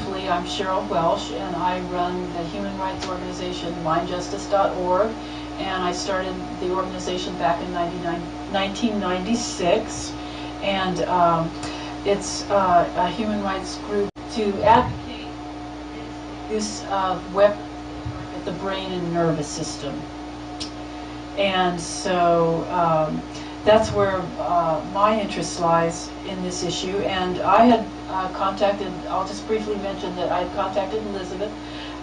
briefly, I'm Cheryl Welsh, and I run the human rights organization mindjustice.org, and I started the organization back in 1996, and it's a human rights group to advocate use of weapons at the brain and nervous system. And so that's where my interest lies in this issue. And I had contacted, I'll just briefly mention that I had contacted Elizabeth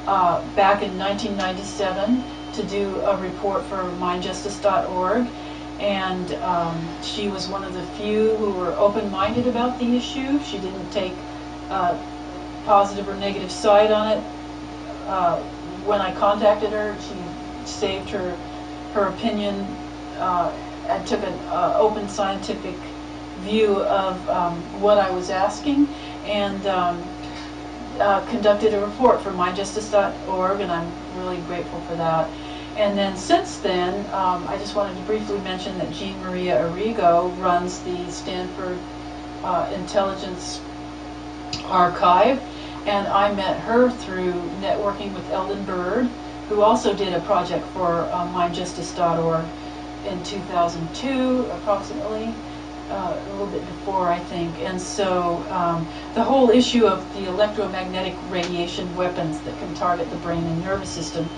back in 1997 to do a report for mindjustice.org. And she was one of the few who were open-minded about the issue. She didn't take positive or negative side on it. When I contacted her, she saved her opinion and took an open scientific view of what I was asking, and conducted a report for mindjustice.org, and I'm really grateful for that. And then since then, I just wanted to briefly mention that Jean Maria Arrigo runs the Stanford Intelligence Archive, and I met her through networking with Eldon Bird, who also did a project for mindjustice.org in 2002, approximately, a little bit before, I think. And so the whole issue of the electromagnetic radiation weapons that can target the brain and nervous system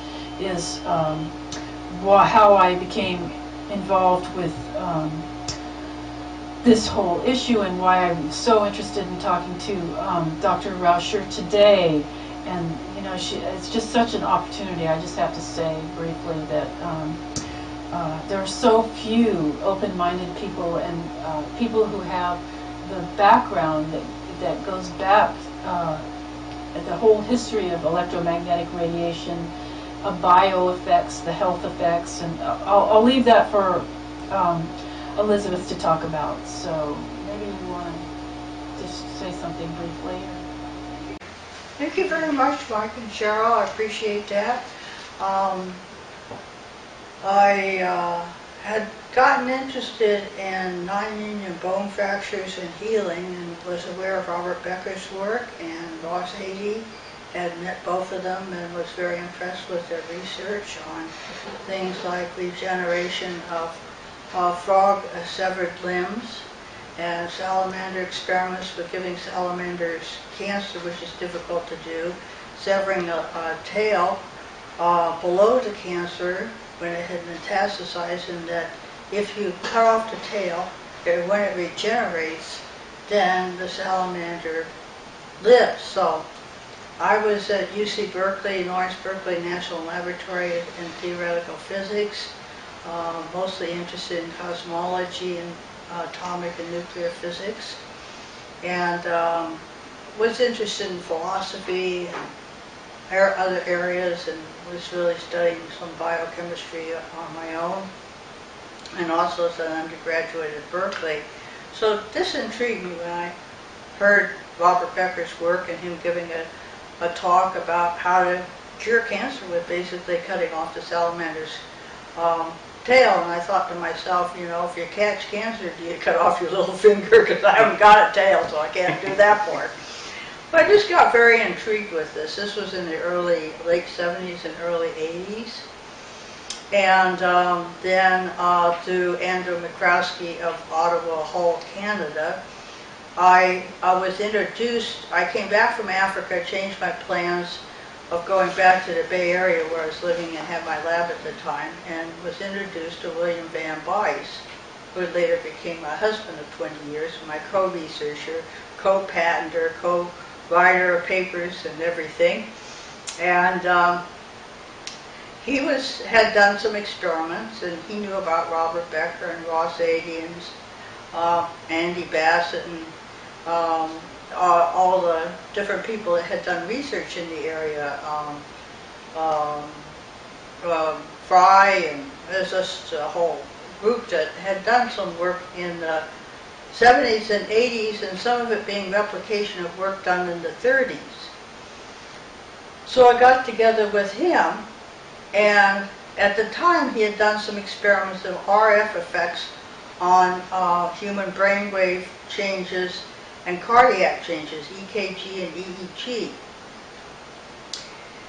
is how I became involved with this whole issue, and why I'm so interested in talking to Dr. Rauscher today. And you know, it's just such an opportunity. I just have to say briefly that there are so few open-minded people, and people who have the background that goes back the whole history of electromagnetic radiation, bio effects, the health effects, and I'll leave that for Elizabeth to talk about. So maybe you want to just say something briefly. Thank you very much, Mike and Cheryl. I appreciate that. I had gotten interested in non-union bone fractures and healing, and was aware of Robert Becker's work, and Ross Adey. Had met both of them and was very impressed with their research on things like regeneration of frog severed limbs, and salamander experiments with giving salamanders cancer, which is difficult to do, severing a tail below the cancer when it had metastasized, and that if you cut off the tail, when it regenerates, then the salamander lives. So I was at UC Berkeley, Lawrence Berkeley National Laboratory in theoretical physics, mostly interested in cosmology and atomic and nuclear physics, and was interested in philosophy and other areas, and was really studying some biochemistry on my own, and also as an undergraduate at Berkeley. So this intrigued me when I heard Robert Becker's work and him giving a talk about how to cure cancer with basically cutting off the salamander's tail. And I thought to myself, you know, if you catch cancer, do you cut off your little finger? Because I haven't got a tail, so I can't do that part. But I just got very intrigued with this. This was in the late 70s and early 80s. And then through Andrew McCroskey of Ottawa, Hull, Canada, I was introduced. I came back from Africa, changed my plans of going back to the Bay Area where I was living and had my lab at the time, and was introduced to William Van Bice, who later became my husband of 20 years, my co-researcher, co-patenter, co-writer of papers and everything. And he had done some experiments, and he knew about Robert Becker and Ross Adey and Andy Bassett and all the different people that had done research in the area, Fry, and there's just a whole group that had done some work in the 70s and 80s, and some of it being replication of work done in the 30s. So I got together with him, and at the time he had done some experiments of RF effects on human brainwave changes and cardiac changes, EKG and EEG.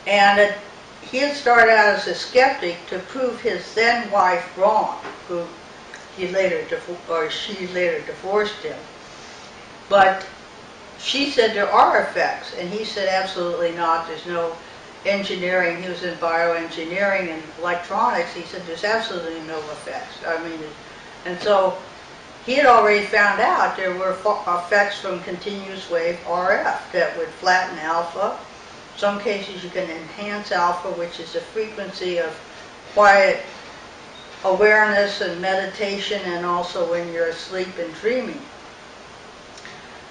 And he had started out as a skeptic to prove his then wife wrong, who she later divorced him. But she said there are effects, and he said absolutely not. There's no engineering. He was in bioengineering and electronics. He said there's absolutely no effects. I mean, and so he had already found out there were effects from continuous wave RF that would flatten alpha. In some cases you can enhance alpha, which is the frequency of quiet awareness and meditation, and also when you're asleep and dreaming.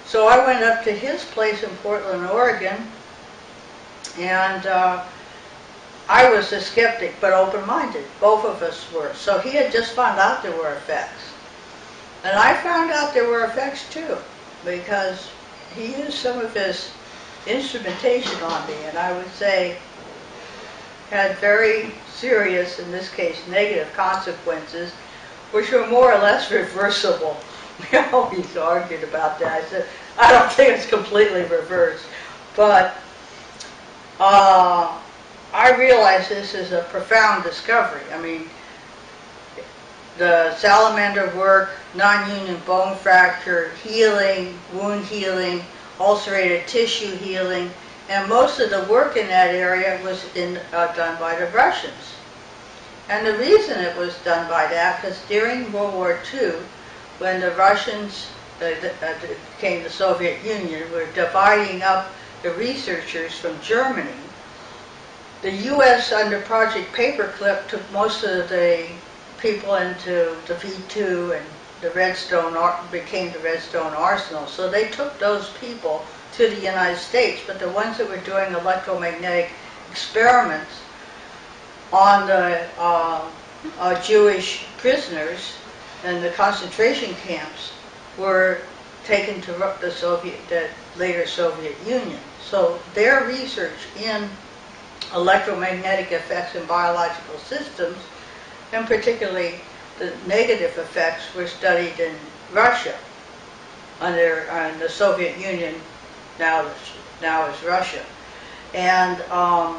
So I went up to his place in Portland, Oregon, and I was a skeptic but open-minded. Both of us were. So he had just found out there were effects. And I found out there were effects too, because he used some of his instrumentation on me, and I would say had very serious, in this case, negative consequences, which were more or less reversible. We always argued about that. I said, I don't think it's completely reversed, but I realize this is a profound discovery. I mean, the salamander work, non-union bone fracture, healing, wound healing, ulcerated tissue healing, and most of the work in that area was done by the Russians. And the reason it was done by that, because during World War II, when the Russians became the Soviet Union, were dividing up the researchers from Germany, the U.S. under Project Paperclip took most of the people into the V2 and the Redstone became the Redstone Arsenal. So they took those people to the United States, but the ones that were doing electromagnetic experiments on the Jewish prisoners in the concentration camps were taken to the later Soviet Union. So their research in electromagnetic effects in biological systems, and particularly the negative effects, were studied in Russia under the Soviet Union, now is Russia. And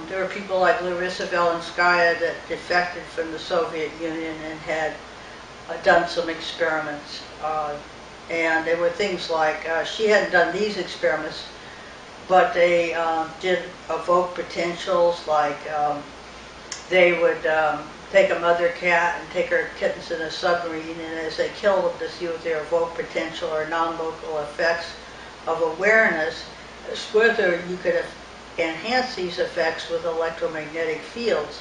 there were people like Larissa Velenskaya that defected from the Soviet Union and had done some experiments. And there were things like, she hadn't done these experiments, but they did evoke potentials, like they would take a mother cat and take her kittens in a submarine, and as they killed them to see what their evoke potential or non-local effects of awareness, whether you could enhance these effects with electromagnetic fields.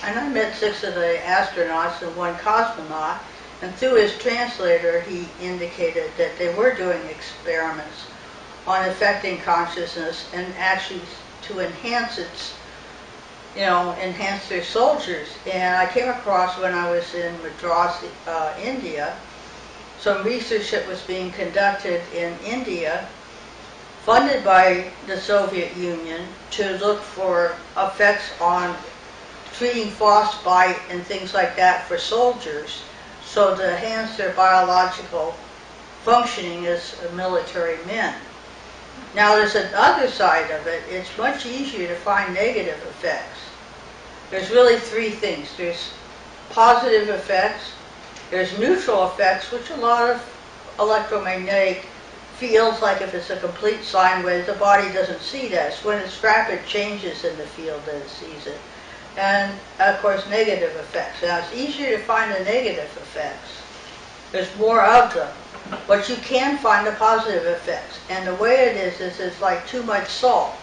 And I met 6 of the astronauts and 1 cosmonaut, and through his translator he indicated that they were doing experiments on affecting consciousness and actually to enhance enhance their soldiers. And I came across, when I was in Madras, India, some research that was being conducted in India, funded by the Soviet Union, to look for effects on treating frostbite and things like that for soldiers, so to enhance their biological functioning as military men. Now there's another side of it. It's much easier to find negative effects. There's really 3 things. There's positive effects, there's neutral effects, which a lot of electromagnetic fields, like if it's a complete sine wave, the body doesn't see that. It's when it's rapid changes in the field that it sees it. And of course negative effects. Now it's easier to find the negative effects. There's more of them. But you can find the positive effects. And the way it is it's like too much salt.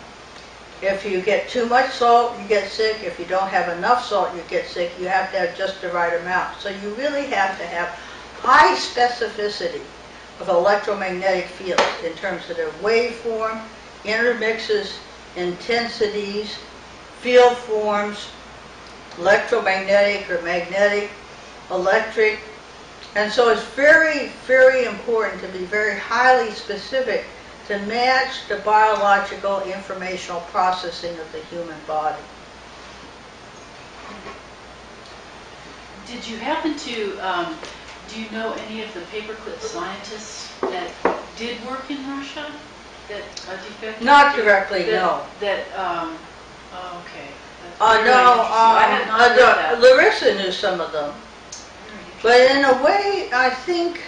If you get too much salt, you get sick. If you don't have enough salt, you get sick. You have to have just the right amount. So you really have to have high specificity of electromagnetic fields in terms of their waveform, intermixes, intensities, field forms, electromagnetic or magnetic, electric. And so it's very, very important to be very highly specific to match the biological informational processing of the human body. Did you happen to, do you know any of the paperclip scientists that did work in Russia? That defected? Not directly, no. That Oh, okay. No, I had not read that. Larissa knew some of them. But in a way, I think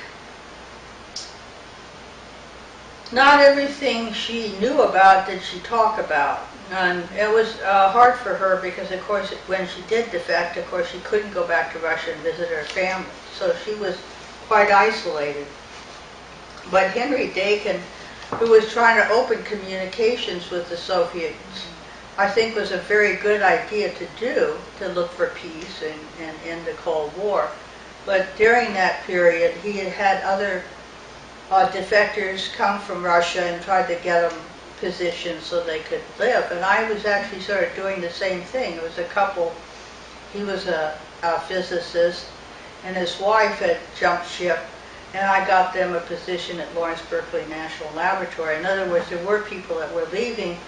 not everything she knew about did she talk about. And it was hard for her because, of course, when she did defect, of course, she couldn't go back to Russia and visit her family. So she was quite isolated. But Henry Dakin, who was trying to open communications with the Soviets, I think was a very good idea to do, to look for peace and end the Cold War. But during that period, he had had other defectors come from Russia and tried to get them positions so they could live. And I was actually sort of doing the same thing. It was a couple, he was a physicist, and his wife had jumped ship, and I got them a position at Lawrence Berkeley National Laboratory. In other words, there were people that were leaving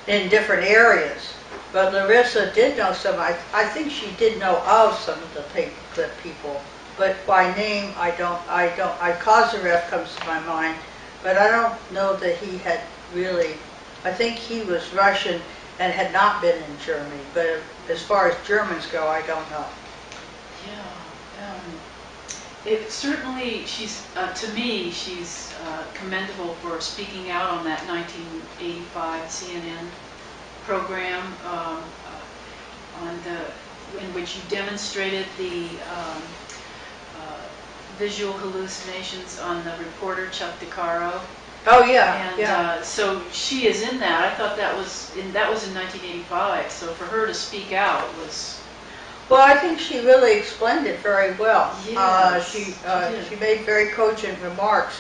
in different areas. But Larissa did know some. I think she did know of some of the people, but by name I don't. Kozyrev comes to my mind, but I don't know that he had really. I think he was Russian and had not been in Germany. But as far as Germans go, I don't know. Yeah. It certainly, she's to me, she's commendable for speaking out on that 1985 CNN program in which you demonstrated the visual hallucinations on the reporter Chuck DeCaro. Oh yeah, and yeah. So she is in that. I thought that was in 1985. So for her to speak out was. Well, I think she really explained it very well. Yes, she made very cogent remarks.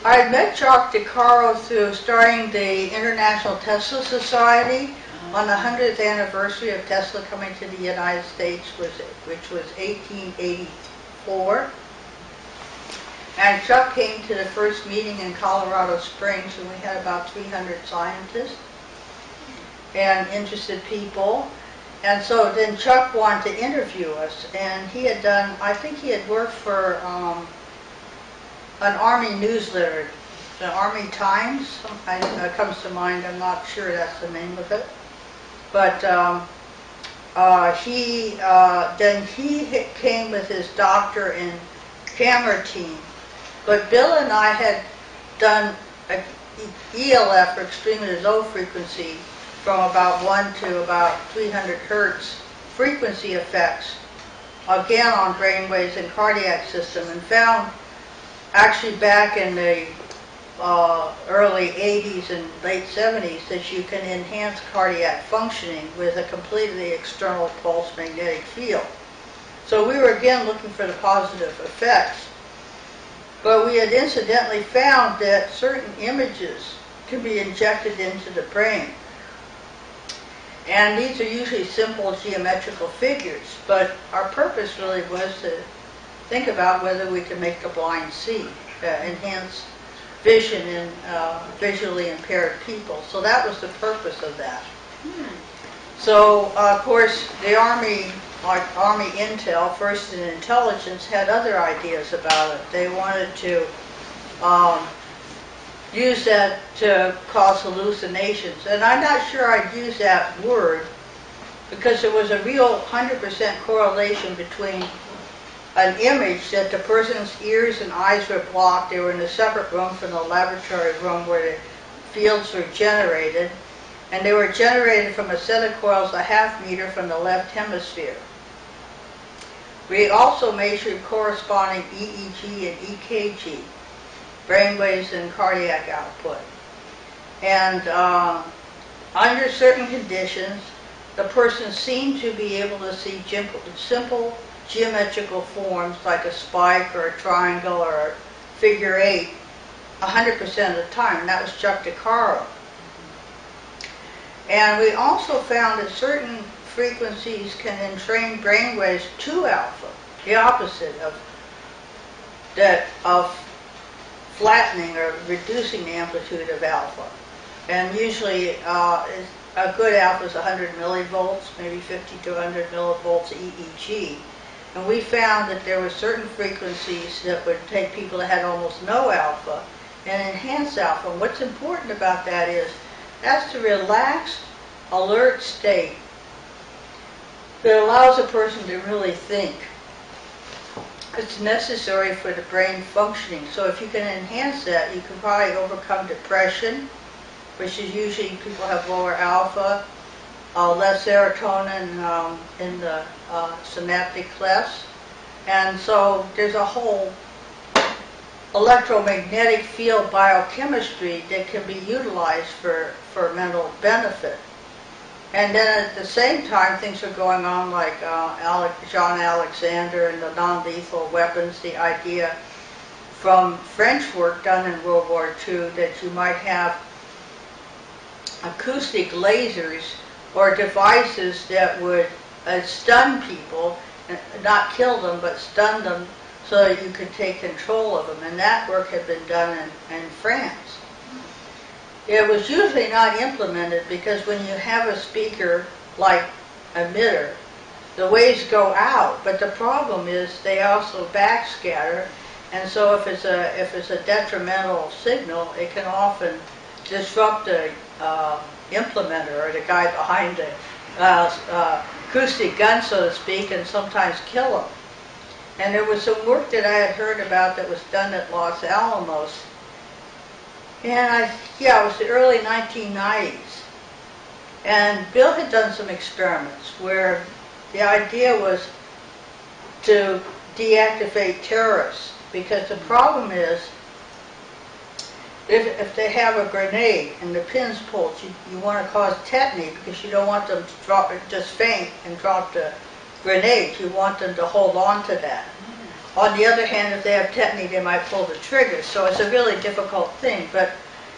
I had met Chuck DeCaro through starting the International Tesla Society on the 100th anniversary of Tesla coming to the United States, which was 1884. And Chuck came to the first meeting in Colorado Springs, and we had about 300 scientists and interested people. And so then Chuck wanted to interview us, and he had done, I think he had worked for an Army newsletter, the Army Times, comes to mind. I'm not sure that's the name of it. But then he came with his doctor and camera team. But Bill and I had done ELF, or extremely low frequency, from about 1 to about 300 hertz frequency effects, again on brain waves and cardiac system, and found actually back in the early 80s and late 70s that you can enhance cardiac functioning with a completely external pulse magnetic field. So we were again looking for the positive effects. But we had incidentally found that certain images can be injected into the brain. And these are usually simple geometrical figures, but our purpose really was to think about whether we could make the blind see, enhance vision in visually impaired people. So that was the purpose of that. So, of course, the Army, like Army Intel, First in Intelligence, had other ideas about it. They wanted to use that to cause hallucinations. And I'm not sure I'd use that word, because there was a real 100% correlation between an image that the person's ears and eyes were blocked. They were in a separate room from the laboratory room where the fields were generated. And they were generated from a set of coils a half meter from the left hemisphere. We also measured corresponding EEG and EKG, brainwaves and cardiac output. And under certain conditions, the person seemed to be able to see simple geometrical forms like a spike or a triangle or a figure 8 100% of the time, and that was Chuck DeCaro. And we also found that certain frequencies can entrain brainwaves to alpha, the opposite of flattening or reducing the amplitude of alpha. And usually a good alpha is 100 millivolts, maybe 50 to 100 millivolts EEG. And we found that there were certain frequencies that would take people that had almost no alpha and enhance alpha. And what's important about that is that's the relaxed alert state that allows a person to really think. It's necessary for the brain functioning. So if you can enhance that, you can probably overcome depression, which is usually people have lower alpha, less serotonin in the synaptic clefts. And so there's a whole electromagnetic field biochemistry that can be utilized for mental benefit. And then at the same time, things are going on like John Alexander and the non-lethal weapons, the idea from French work done in World War II that you might have acoustic lasers or devices that would stun people, not kill them, but stun them so that you could take control of them. And that work had been done in France. It was usually not implemented because when you have a speaker like emitter, the waves go out, but the problem is they also backscatter, and so if it's a detrimental signal, it can often disrupt the implementer or the guy behind the acoustic gun, so to speak, and sometimes kill him. And there was some work that I had heard about that was done at Los Alamos. And it was the early 1990s. And Bill had done some experiments where the idea was to deactivate terrorists, because the problem is if they have a grenade and the pin's pulled, you want to cause tetany because you don't want them to drop it, just faint and drop the grenade. You want them to hold on to that. On the other hand, if they have tetany, they might pull the trigger. So it's a really difficult thing. But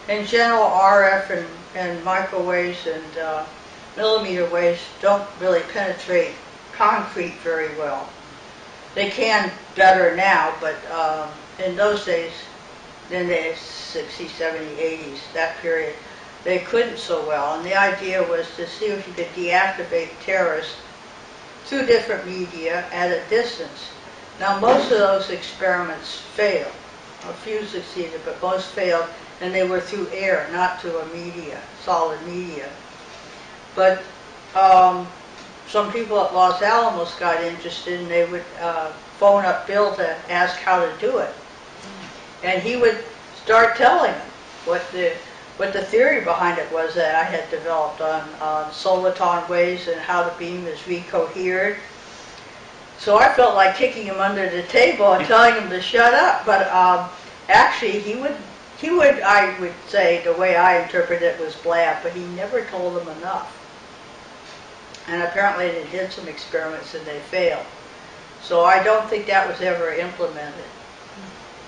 in general, RF and microwaves and millimeter waves don't really penetrate concrete very well. They can better now, but in those days, in the 60s, 70s, 80s, that period, they couldn't so well. And the idea was to see if you could deactivate terrorists through different media at a distance. Now, most of those experiments failed. A few succeeded, but most failed, and they were through air, not through a media, solid media. But some people at Los Alamos got interested, and they would phone up Bill to ask how to do it. And he would start telling them what the theory behind it was that I had developed on soliton waves and how the beam is recohered. So I felt like kicking him under the table and telling him to shut up. But actually, he would, I would say, the way I interpret it was blab, but he never told them enough. And apparently they did some experiments and they failed. So I don't think that was ever implemented.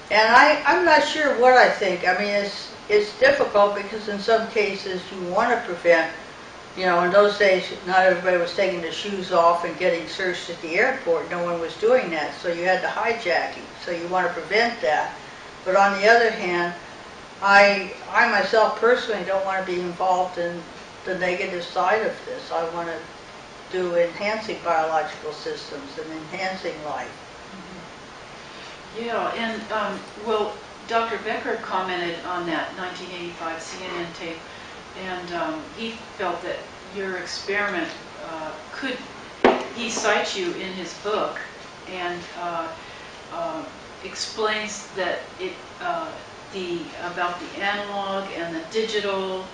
And I'm not sure what I think. I mean, it's difficult because in some cases you want to prevent, in those days not everybody was taking their shoes off and getting searched at the airport. No one was doing that. So you had the hijacking. So you want to prevent that. But on the other hand, I myself personally don't want to be involved in the negative side of this. I want to do enhancing biological systems and enhancing life. Yeah, and well, Dr. Becker commented on that 1985 CNN tape, and he felt that your experiment he cites you in his book and explains that about the analog and the digital.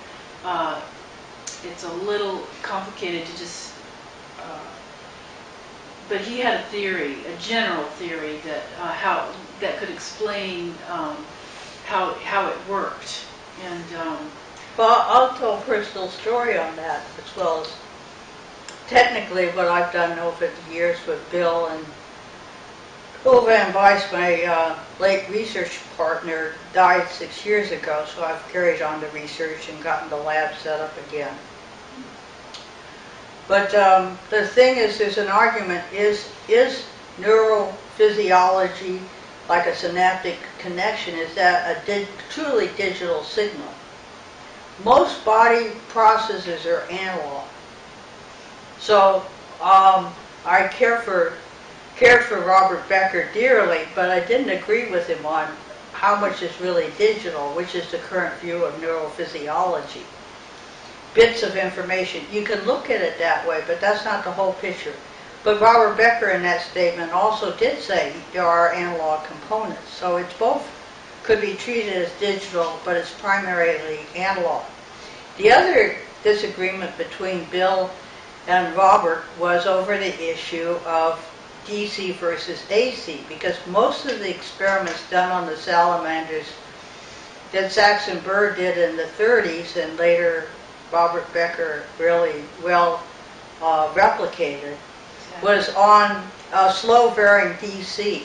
It's a little complicated to just. But he had a theory, a general theory that that could explain how it worked. And well, I'll tell a personal story on that, as well as technically what I've done over the years with Bill and Bill Van Weiss, my late research partner, died 6 years ago, so I've carried on the research and gotten the lab set up again. But the thing is, there's an argument, is neurophysiology like a synaptic connection? Is that a truly digital signal? Most body processes are analog. So I cared for Robert Becker dearly, but I didn't agree with him on how much is really digital, which is the current view of neurophysiology. bits of information. You can look at it that way, but that's not the whole picture. But Robert Becker in that statement also did say there are analog components. So it's both, could be treated as digital, but it's primarily analog. The other disagreement between Bill and Robert was over the issue of DC versus AC, because most of the experiments done on the salamanders that Saxon Bird did in the 30s and later Robert Becker really well replicated was on slow varying DC.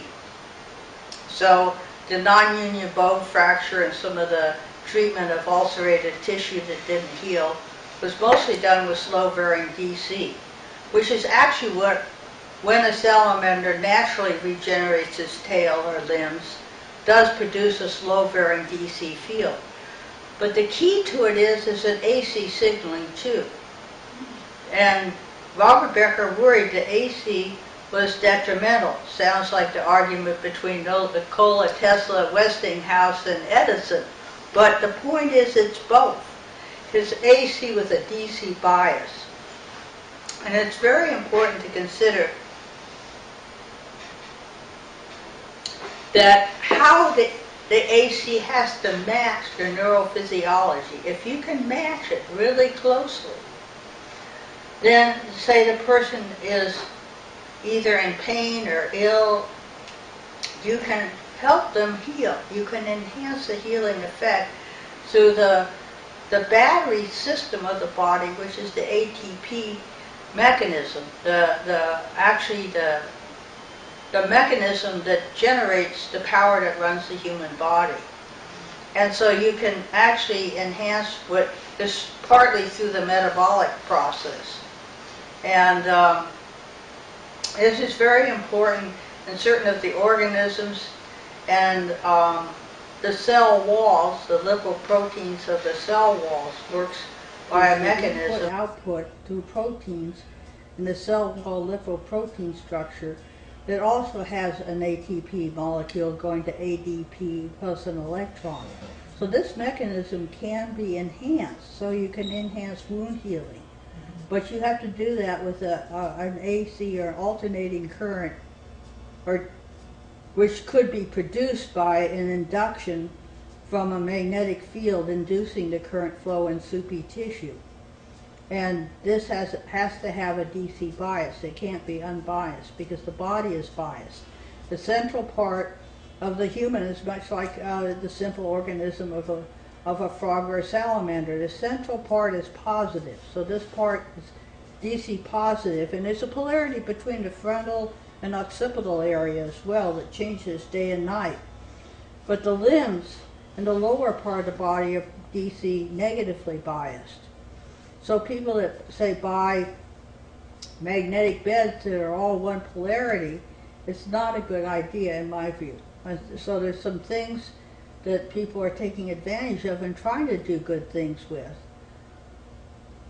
So the non-union bone fracture and some of the treatment of ulcerated tissue that didn't heal was mostly done with slow varying DC, which is actually what, when a salamander naturally regenerates its tail or limbs, does produce a slow varying DC field. But the key to it is an AC signaling too. And Robert Becker worried that AC was detrimental. Sounds like the argument between Nikola Tesla, Westinghouse, and Edison. But the point is it's both. His AC with a DC bias. And it's very important to consider that how the AC has to match the neurophysiology. If you can match it really closely, then say the person is either in pain or ill, you can help them heal. You can enhance the healing effect through the battery system of the body, which is the ATP mechanism, actually the mechanism that generates the power that runs the human body. And so you can actually enhance what is partly through the metabolic process. And this is very important in certain of the organisms, and the cell walls, the lipoproteins of the cell walls, works by a mechanism. Output through proteins in the cell wall lipoprotein structure that also has an ATP molecule going to ADP plus an electron. So this mechanism can be enhanced, so you can enhance wound healing. But you have to do that with an AC or an alternating current, which could be produced by an induction from a magnetic field inducing the current flow in soupy tissue. And this has to have a DC bias. It can't be unbiased because the body is biased. The central part of the human is much like the simple organism of a frog or a salamander. The central part is positive. So this part is DC positive, and there's a polarity between the frontal and occipital area as well that changes day and night. But the limbs and the lower part of the body are DC negatively biased. So people that say buy magnetic beds that are all one polarity, it's not a good idea in my view. So there's some things that people are taking advantage of and trying to do good things with.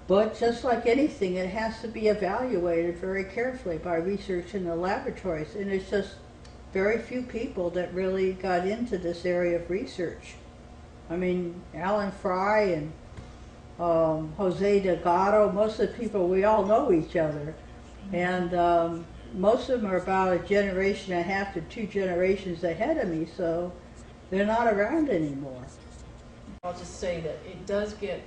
But just like anything, it has to be evaluated very carefully by research in the laboratories. And it's just very few people that really got into this area of research. I mean, Alan Fry and Jose Delgado, most of the people, we all know each other. And most of them are about a generation and a half to 2 generations ahead of me, so they're not around anymore. I'll just say that it does get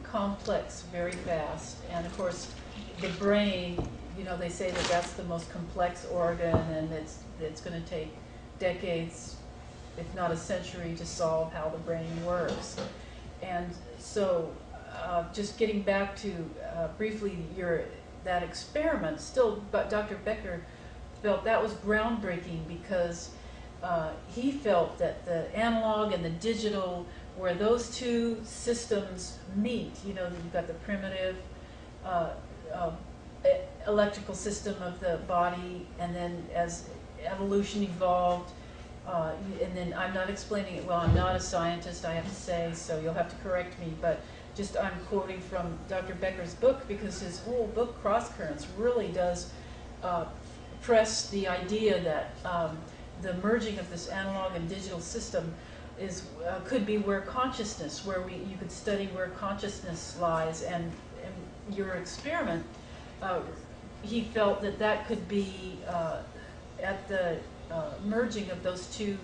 complex very fast, and of course the brain, you know, they say that that's the most complex organ, and it's going to take decades, if not a century, to solve how the brain works. And so just getting back to briefly that experiment, still, but Dr. Becker felt that was groundbreaking because he felt that the analog and the digital, where those two systems meet, you know, you've got the primitive electrical system of the body, and then as evolution evolved, and then I'm not explaining it well, I'm not a scientist, I have to say, so you'll have to correct me, but just I'm quoting from Dr. Becker's book, because his whole book, Cross Currents, really does press the idea that the merging of this analog and digital system could be where consciousness, you could study where consciousness lies, and your experiment, he felt that could be at the merging of those two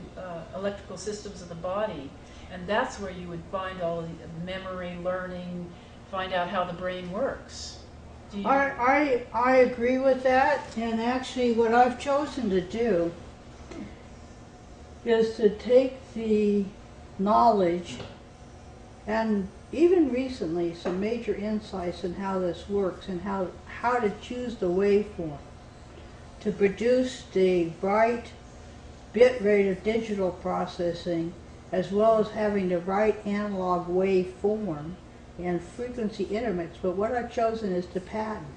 electrical systems of the body, and that's where you would find all the memory, learning, find out how the brain works. I agree with that, and actually what I've chosen to do is to take the knowledge, and even recently some major insights in how this works and how to choose the waveform to produce the right bit rate of digital processing, as well as having the right analog waveform and frequency intermix. But what I've chosen is to patent.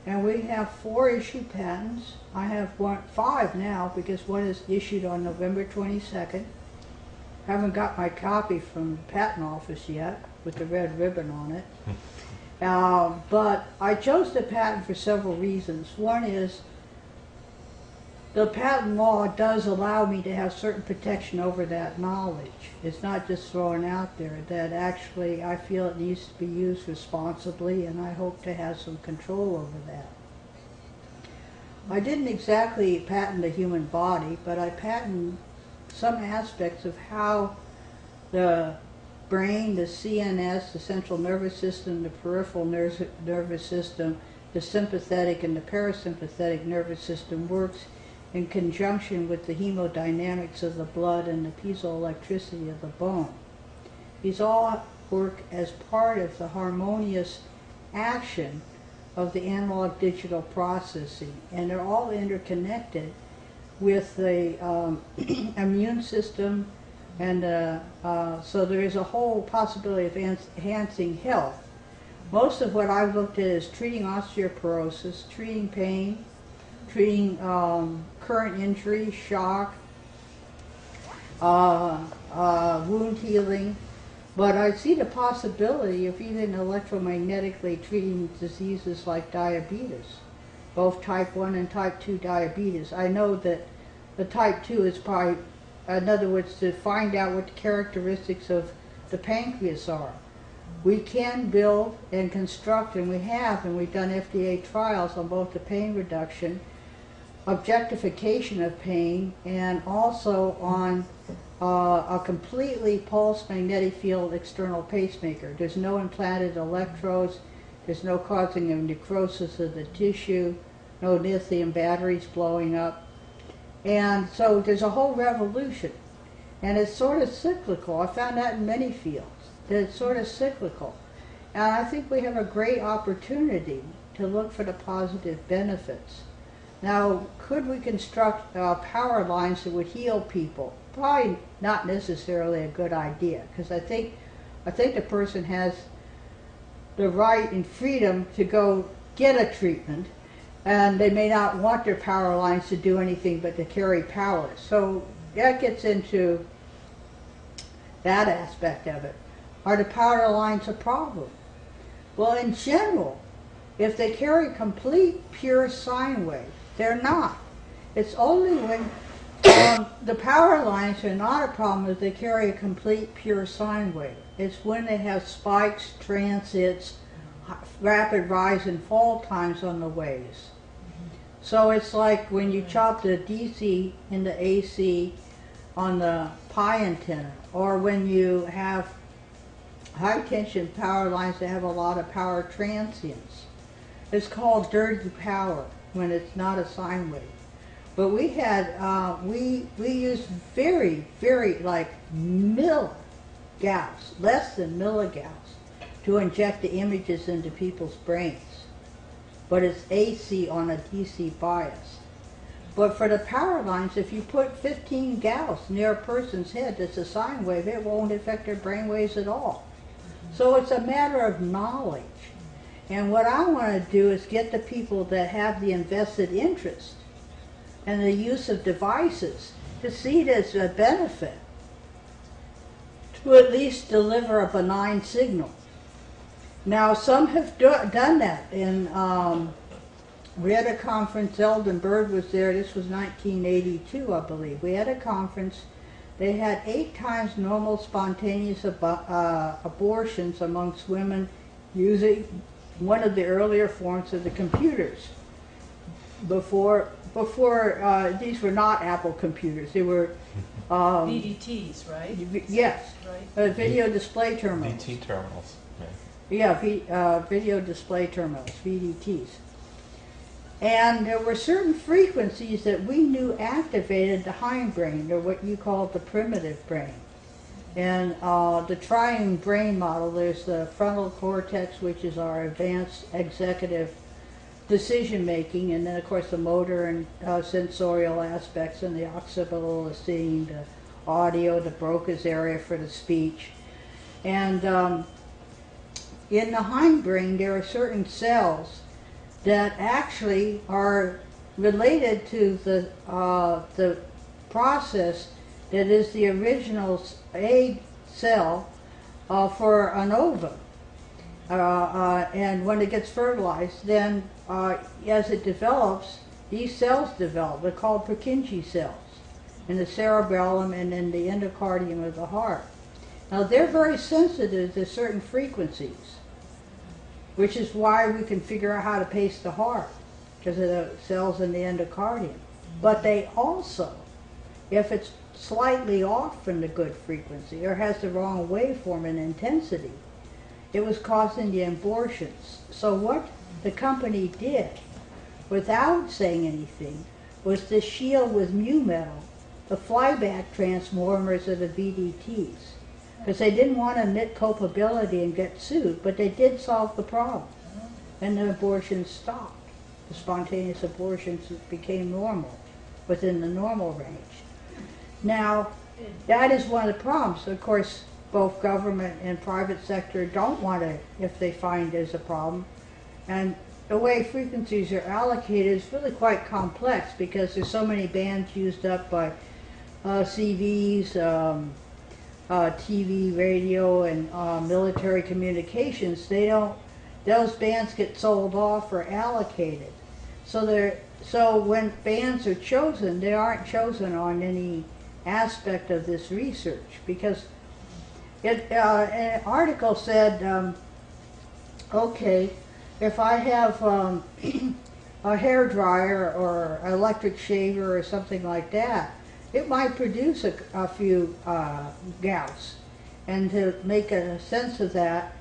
And we have 4 issued patents. I have 5 now, because one is issued on November 22nd. Haven't got my copy from the patent office yet with the red ribbon on it. But I chose the patent for several reasons. One is the patent law does allow me to have certain protection over that knowledge. It's not just thrown out there, that actually I feel it needs to be used responsibly, and I hope to have some control over that. I didn't exactly patent the human body, but I patented some aspects of how the brain, the CNS, the central nervous system, the peripheral nervous system, the sympathetic and the parasympathetic nervous system works in conjunction with the hemodynamics of the blood and the piezoelectricity of the bone. These all work as part of the harmonious action of the analog digital processing, and they're all interconnected with the immune system, and so there is a whole possibility of enhancing health. Most of what I've looked at is treating osteoporosis, treating pain, treating current injury, shock, wound healing, but I see the possibility of even electromagnetically treating diseases like diabetes, both type 1 and type 2 diabetes. I know that the type 2 is probably, in other words, to find out what the characteristics of the pancreas are. We can build and construct, and we have, and we've done FDA trials on both the pain reduction, objectification of pain, and also on a completely pulsed magnetic field external pacemaker. There's no implanted electrodes, there's no causing of necrosis of the tissue, no lithium batteries blowing up. And so there's a whole revolution. And it's sort of cyclical. I found that in many fields, that it's sort of cyclical. And I think we have a great opportunity to look for the positive benefits. Now, could we construct power lines that would heal people? Probably not necessarily a good idea, because I think the person has the right and freedom to go get a treatment, and they may not want their power lines to do anything but to carry power. So that gets into that aspect of it. Are the power lines a problem? Well, in general, if they carry complete pure sine wave, they're not. It's only when the power lines are not a problem if they carry a complete pure sine wave. It's when they have spikes, transits, rapid rise and fall times on the waves. So it's like when you chop the DC into AC on the pi antenna, or when you have high tension power lines that have a lot of power transients. It's called dirty power when it's not a sine wave. But we had, we used very, very like milligauss, less than milligauss, to inject the images into people's brains. But it's AC on a DC bias. But for the power lines, if you put 15 Gauss near a person's head that's a sine wave, it won't affect their brain waves at all. So it's a matter of knowledge. And what I want to do is get the people that have the invested interest and the use of devices to see it as a benefit, to at least deliver a benign signal. Now, some have done that. We had a conference, Zeldin Bird was there, this was 1982, I believe. We had a conference they had 8 times normal spontaneous abortions amongst women using one of the earlier forms of the computers. Before these were not Apple computers. They were VDTs, right? Yes, Right. video display terminals. VT terminals. Yeah, video display terminals, VDTs. And there were certain frequencies that we knew activated the hindbrain, or what you call the primitive brain. And the triune brain model, there's the frontal cortex, which is our advanced executive decision making, and then of course the motor and sensorial aspects, and the occipital, the seeing, the audio, the Broca's area for the speech. And in the hindbrain there are certain cells that actually are related to the process that is the original egg cell for an ovum. And when it gets fertilized, then as it develops, these cells develop. They're called Purkinje cells in the cerebellum and in the endocardium of the heart. Now they're very sensitive to certain frequencies, which is why we can figure out how to pace the heart, because of the cells in the endocardium. But they also, if it's slightly off from the good frequency or has the wrong waveform and intensity, it was causing the abortions. So what the company did, without saying anything, was to shield with mu metal the flyback transformers of the VDTs, because they didn't want to admit culpability and get sued, but they did solve the problem. And the abortions stopped. The spontaneous abortions became normal, within the normal range. Now, that is one of the problems. Of course, both government and private sector don't want to, if they find there's a problem. And the way frequencies are allocated is really quite complex, because there's so many bands used up by CVs, TV, radio, and military communications. Those bands get sold off or allocated. So when bands are chosen, they aren't chosen on any aspect of this research, because an article said, okay, if I have a hair dryer or electric shaver or something like that, it might produce a few Gauss. And to make a sense of that,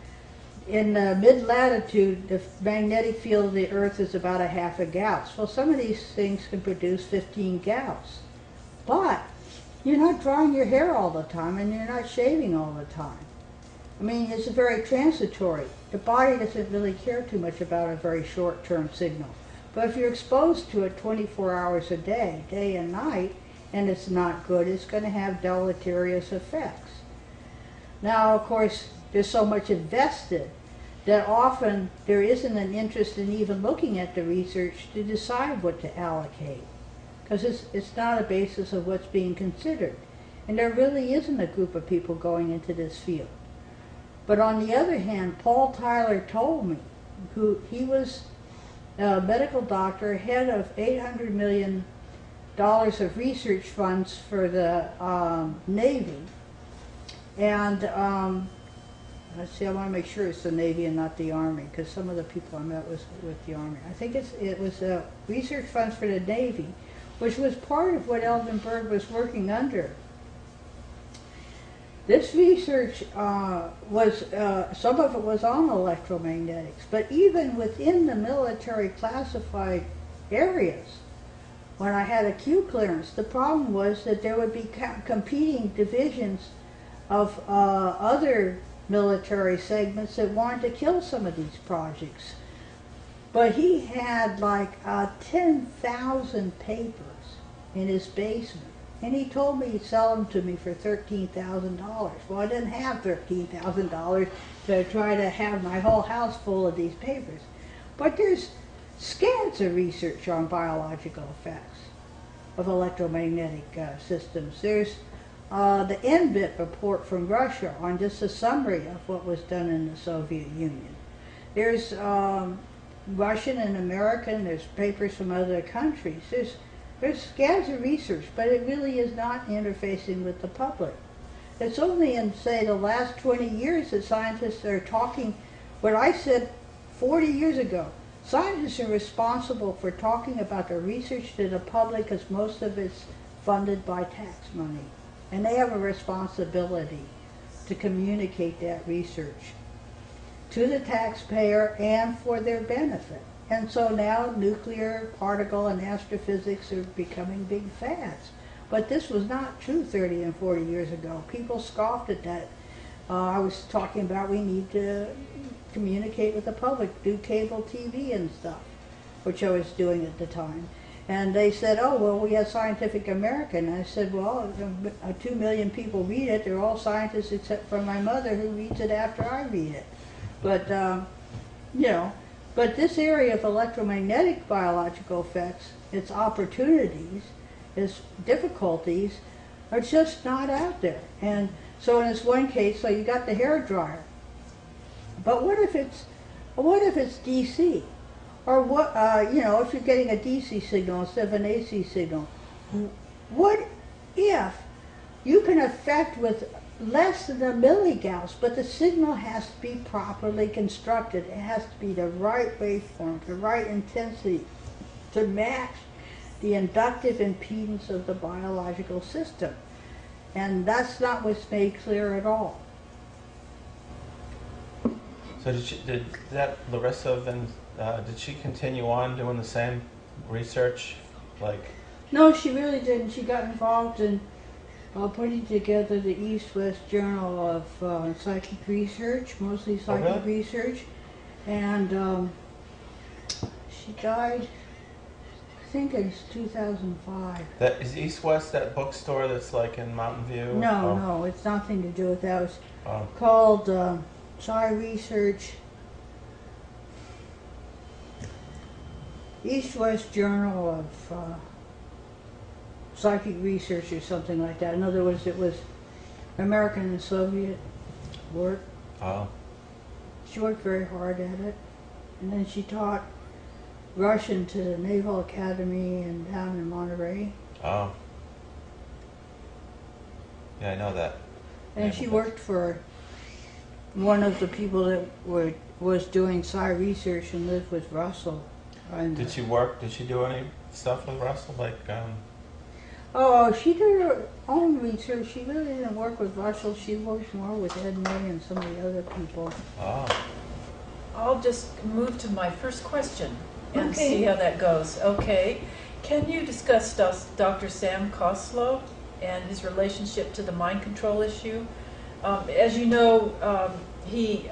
in mid-latitude, the magnetic field of the Earth is about a half a Gauss. Well, some of these things can produce 15 Gauss. But you're not drying your hair all the time, and you're not shaving all the time. I mean, it's very transitory. The body doesn't really care too much about a very short-term signal. But if you're exposed to it 24 hours a day, day and night, and it's not good, it's going to have deleterious effects. Now, of course, there's so much invested that often there isn't an interest in even looking at the research to decide what to allocate, because it's not a basis of what's being considered. And there really isn't a group of people going into this field. But on the other hand, Paul Tyler told me, he was a medical doctor, head of $800 million of research funds for the Navy. And let's see, I want to make sure it's the Navy and not the Army, because some of the people I met was with the Army. I think it was research funds for the Navy, which was part of what Eldenberg was working under. This research was, some of it was on electromagnetics, but even within the military classified areas, when I had a Q clearance, the problem was that there would be competing divisions of other military segments that wanted to kill some of these projects. But he had like 10,000 papers in his basement, and he told me he'd sell them to me for $13,000. Well, I didn't have $13,000 to try to have my whole house full of these papers. But there's scans of research on biological effects of electromagnetic systems. There's the NBIT report from Russia on just a summary of what was done in the Soviet Union. There's Russian and American, there's papers from other countries. There's There's scans of research, but it really is not interfacing with the public. It's only in, say, the last 20 years that scientists are talking what I said 40 years ago. Scientists are responsible for talking about the research to the public because most of it's funded by tax money. And they have a responsibility to communicate that research to the taxpayer and for their benefit. And so now nuclear, particle, and astrophysics are becoming big fads. But this was not true 30 and 40 years ago. People scoffed at that. I was talking about we need to communicate with the public, do cable TV and stuff, which I was doing at the time. And they said, oh, well, we have Scientific American. And I said, well, 2 million people read it. They're all scientists except for my mother who reads it after I read it. But, you know, but this area of electromagnetic biological effects, its opportunities, its difficulties, are just not out there. And so in this one case, so you got the hair dryer. But what if it's DC? Or what, you know, if you're getting a DC signal instead of an AC signal, what if you can affect with less than a milligauss, but the signal has to be properly constructed. It has to be the right waveform, the right intensity to match the inductive impedance of the biological system. And that's not what's made clear at all. So did Larissa then, did she continue on doing the same research? Like? No, she really didn't. She got involved in putting together the East-West Journal of Psychic Research, mostly psychic research. And she died, I think it's 2005. That is East-West, that bookstore that's like in Mountain View? No, no, it's nothing to do with that. It was called Psy Research, East-West Journal of Psychic Research or something like that. In other words, it was American and Soviet work. Oh. She worked very hard at it. And then she taught Russian to the Naval Academy and down in Monterey. Oh. Yeah, I know that. And she worked for one of the people that was doing Psy Research and lived with Russell. Did she do any stuff with Russell? Like, Oh, she did her own research. She really didn't work with Russell. She worked more with Ed May and some of the other people. Oh. I'll just move to my first question and see how that goes. Okay. Can you discuss Dr. Sam Koslow and his relationship to the mind control issue? As you know, he,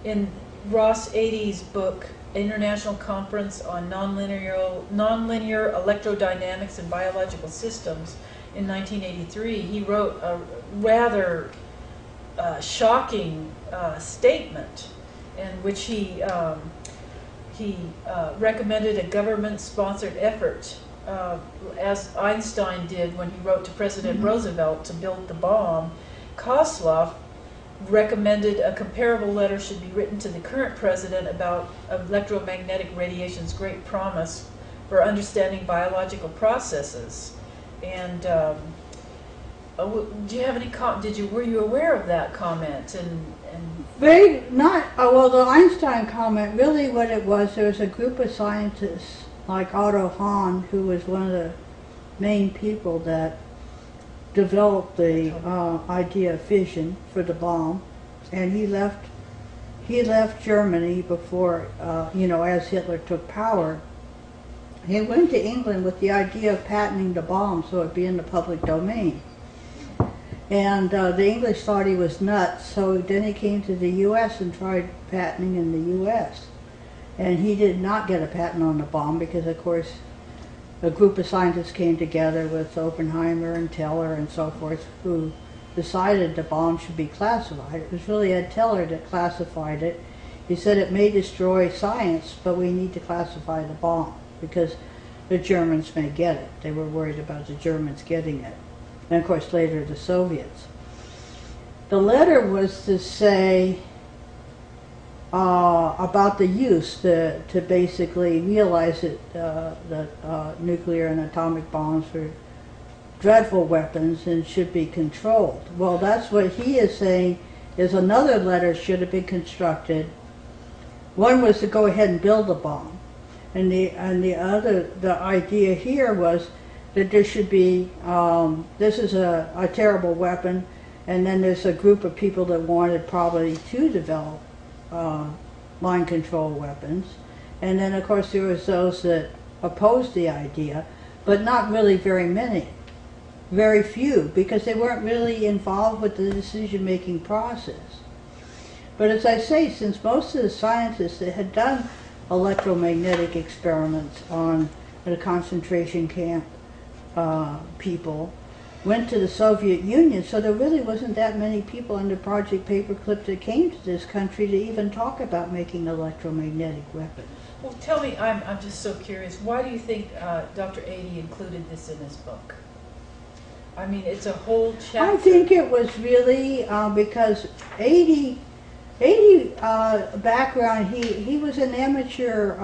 in Ross Adie's book, International Conference on Nonlinear Electrodynamics and Biological Systems in 1983, he wrote a rather shocking statement in which he recommended a government-sponsored effort, as Einstein did when he wrote to President Roosevelt to build the bomb. Koslow recommended a comparable letter should be written to the current president about electromagnetic radiation's great promise for understanding biological processes. And do you have any were you aware of that comment? Very not. Well, the Einstein comment, really what it was, there was a group of scientists like Otto Hahn, who was one of the main people that developed the idea of fission for the bomb, and he left Germany before, you know, as Hitler took power. He went to England with the idea of patenting the bomb so it'd be in the public domain. And the English thought he was nuts, so then he came to the U.S. and tried patenting in the U.S. And he did not get a patent on the bomb because, of course, a group of scientists came together with Oppenheimer and Teller and so forth, who decided the bomb should be classified. It was really Ed Teller that classified it. He said it may destroy science, but we need to classify the bomb because the Germans may get it. They were worried about the Germans getting it. And of course later the Soviets. The letter was to say, about the use to basically realize that nuclear and atomic bombs were dreadful weapons and should be controlled. Well, that's what he is saying is another letter should have been constructed. One was to go ahead and build a bomb, and the idea here was that there should be, this is a terrible weapon, and then there's a group of people that wanted probably to develop mind control weapons, and then of course there was those that opposed the idea, but not really very many, very few, because they weren't really involved with the decision-making process. But as I say, since most of the scientists that had done electromagnetic experiments on the concentration camp people went to the Soviet Union, so there really wasn't that many people under Project Paperclip that came to this country to even talk about making electromagnetic weapons. Well, tell me, I'm just so curious, why do you think Dr. Adie included this in his book? I mean, it's a whole chapter. I think it was really because Adie background, he was an amateur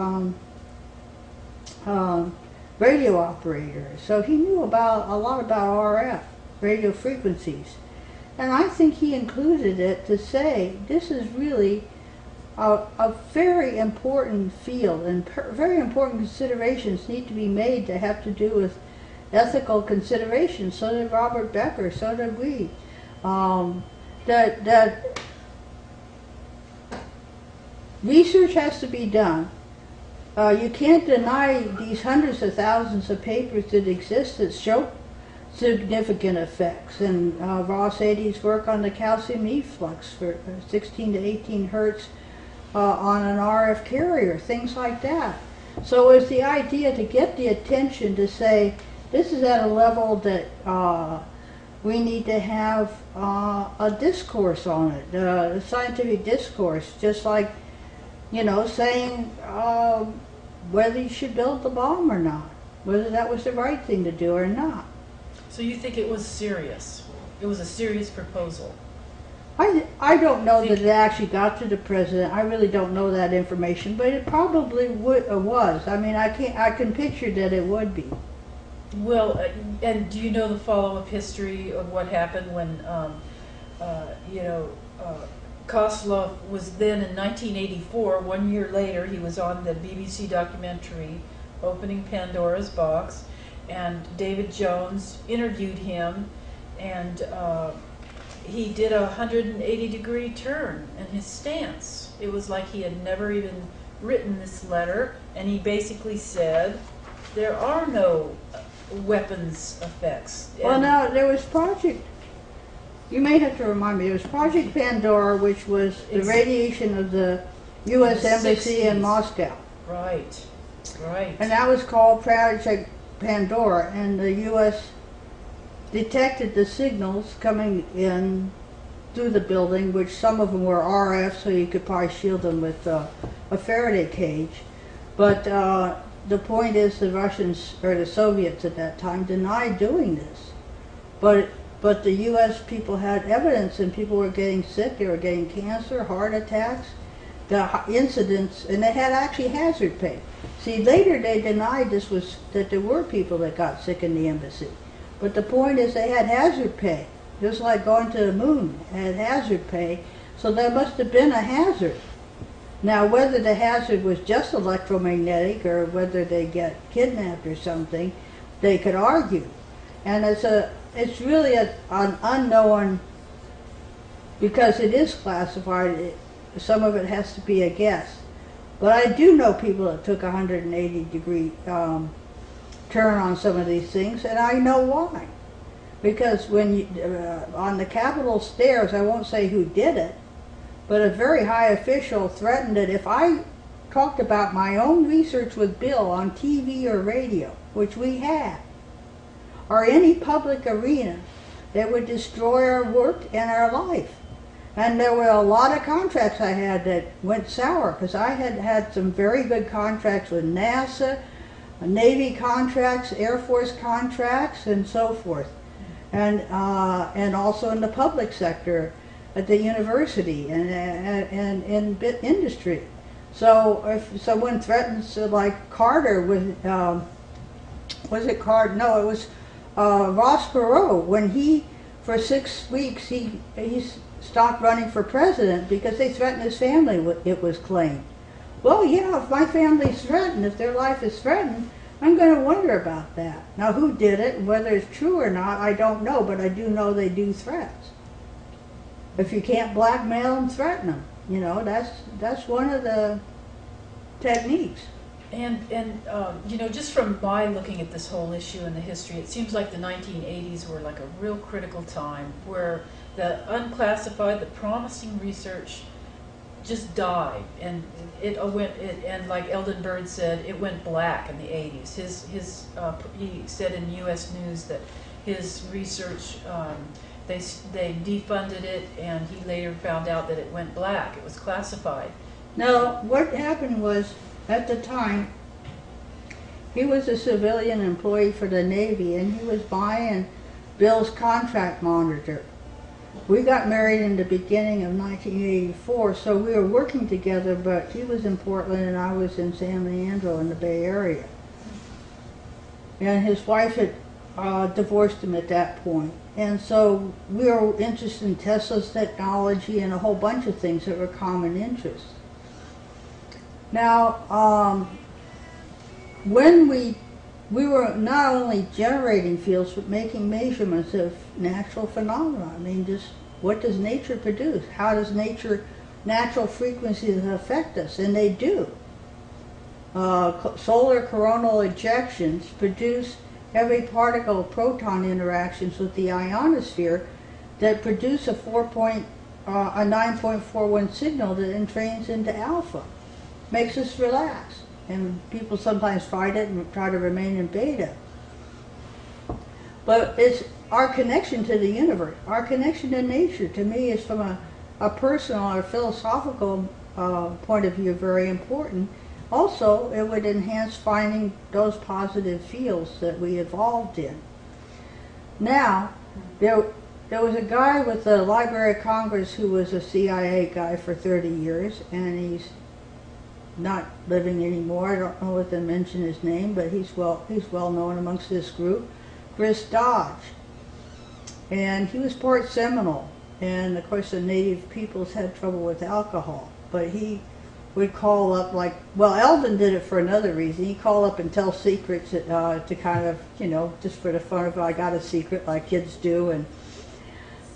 radio operator, so he knew a lot about RF, radio frequencies. And I think he included it to say this is really a very important field, and very important considerations need to be made that have to do with ethical considerations. So did Robert Becker, so did we. That research has to be done. You can't deny these hundreds of thousands of papers that exist that show significant effects. And Ross Adie's work on the calcium efflux for 16 to 18 hertz on an RF carrier, things like that. So it's the idea to get the attention to say, this is at a level that we need to have a discourse on it, a scientific discourse, just like, you know, saying whether you should build the bomb or not, whether that was the right thing to do or not. So you think it was serious? It was a serious proposal? I don't know that it actually got to the president. I really don't know that information, but it probably was. I mean, I can picture that it would be. Well, and do you know the follow-up history of what happened when, Kozlov was then in 1984, 1 year later, he was on the BBC documentary Opening Pandora's Box, and David Jones interviewed him, and he did a 180-degree turn in his stance. It was like he had never even written this letter, and he basically said, there are no weapons effects. Well, now, there was Project, you may have to remind me, there was Project Pandora, which was the radiation of the U.S. Embassy in Moscow. Right, right. And that was called Project Pandora, and the U.S. detected the signals coming in through the building, which some of them were RF, so you could probably shield them with a Faraday cage. But the point is the Russians, or the Soviets at that time, denied doing this. But the U.S. people had evidence, and people were getting sick, they were getting cancer, heart attacks, the incidents, and they had actually hazard pay. See, later they denied that there were people that got sick in the embassy. But the point is they had hazard pay, just like going to the moon, had hazard pay, so there must have been a hazard. Now, whether the hazard was just electromagnetic or whether they get kidnapped or something, they could argue. And it's really an unknown, because it is classified, some of it has to be a guess. But I do know people that took a 180-degree turn on some of these things, and I know why. Because when you, on the Capitol stairs, I won't say who did it, but a very high official threatened that if I talked about my own research with Bill on TV or radio, which we had, or any public arena, that would destroy our work and our life. And there were a lot of contracts I had that went sour, because I had had some very good contracts with NASA, Navy contracts, Air Force contracts, and so forth. And also in the public sector, at the university and in industry. So if someone threatens, like Carter with, was it Carter? No, it was Ross Perot. When he, for 6 weeks, he stopped running for president because they threatened his family, it was claimed. Well, yeah, if my family's threatened, if their life is threatened, I'm going to wonder about that. Now, who did it, and whether it's true or not, I don't know, but I do know they do threats. If you can't blackmail them, threaten them. You know, that's one of the techniques. And you know, just from my looking at this whole issue and the history, it seems like the 1980s were like a real critical time where the unclassified, the promising research just died, and and like Eldon Bird said, it went black in the 80s. He said in U.S. News that his research, they defunded it, and he later found out that it went black. It was classified. Now, what happened was, at the time, he was a civilian employee for the Navy, and he was buying Bill's contract monitor. We got married in the beginning of 1984, so we were working together, but he was in Portland and I was in San Leandro in the Bay Area. And his wife had divorced him at that point. And so we were interested in Tesla's technology and a whole bunch of things that were common interests. Now, when we were not only generating fields, but making measurements of natural phenomena. I mean, just what does nature produce? How does natural frequencies affect us? And they do. Solar coronal ejections produce heavy particle proton interactions with the ionosphere that produce a 9.41 signal that then trains into alpha. Makes us relax. And people sometimes fight it and try to remain in beta. But it's our connection to the universe, our connection to nature, to me, is from a personal or philosophical point of view very important. Also, it would enhance finding those positive fields that we evolved in. Now, there was a guy with the Library of Congress who was a CIA guy for 30 years, and he's not living anymore. I don't know what to mention his name, but he's well known amongst this group. Chris Dodge. And he was part Seminole. And of course the native peoples had trouble with alcohol. But he would call up, like, well, Eldon did it for another reason. He'd call up and tell secrets to kind of, you know, just for the fun of it. I got a secret like kids do, and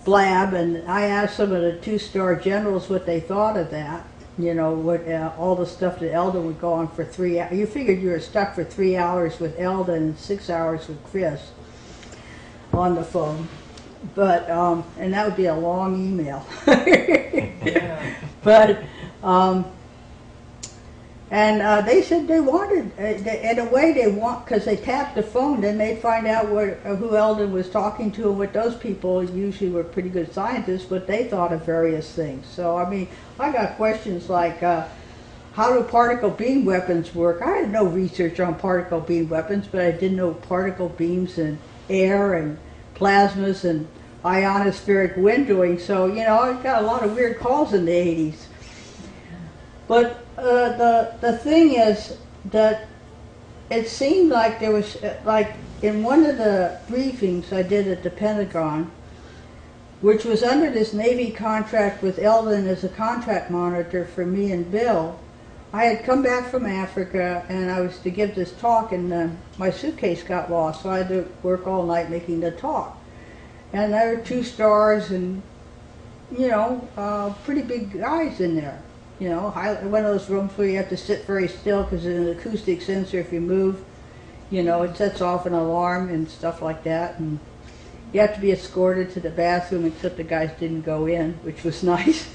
blab. And I asked some of the two-star generals what they thought of that. You know, what all the stuff that Eldon would go on for 3 hours. You figured you were stuck for 3 hours with Eldon and 6 hours with Chris on the phone. But, and that would be a long email. But, and they said they wanted, in a way they want, because they tapped the phone, then they'd find out who Eldon was talking to, and what those people usually were pretty good scientists, what they thought of various things. So, I mean, I got questions like, how do particle beam weapons work? I had no research on particle beam weapons, but I did know particle beams and air and plasmas and ionospheric windowing. So, you know, I got a lot of weird calls in the 80s. But the thing is that it seemed like there was, like in one of the briefings I did at the Pentagon, which was under this Navy contract with Eldon as a contract monitor for me and Bill, I had come back from Africa and I was to give this talk, and my suitcase got lost, so I had to work all night making the talk. And there were 2 stars and, you know, pretty big guys in there. You know, one of those rooms where you have to sit very still because there's an acoustic sensor. If you move, you know, it sets off an alarm and stuff like that. And you have to be escorted to the bathroom, except the guys didn't go in, which was nice.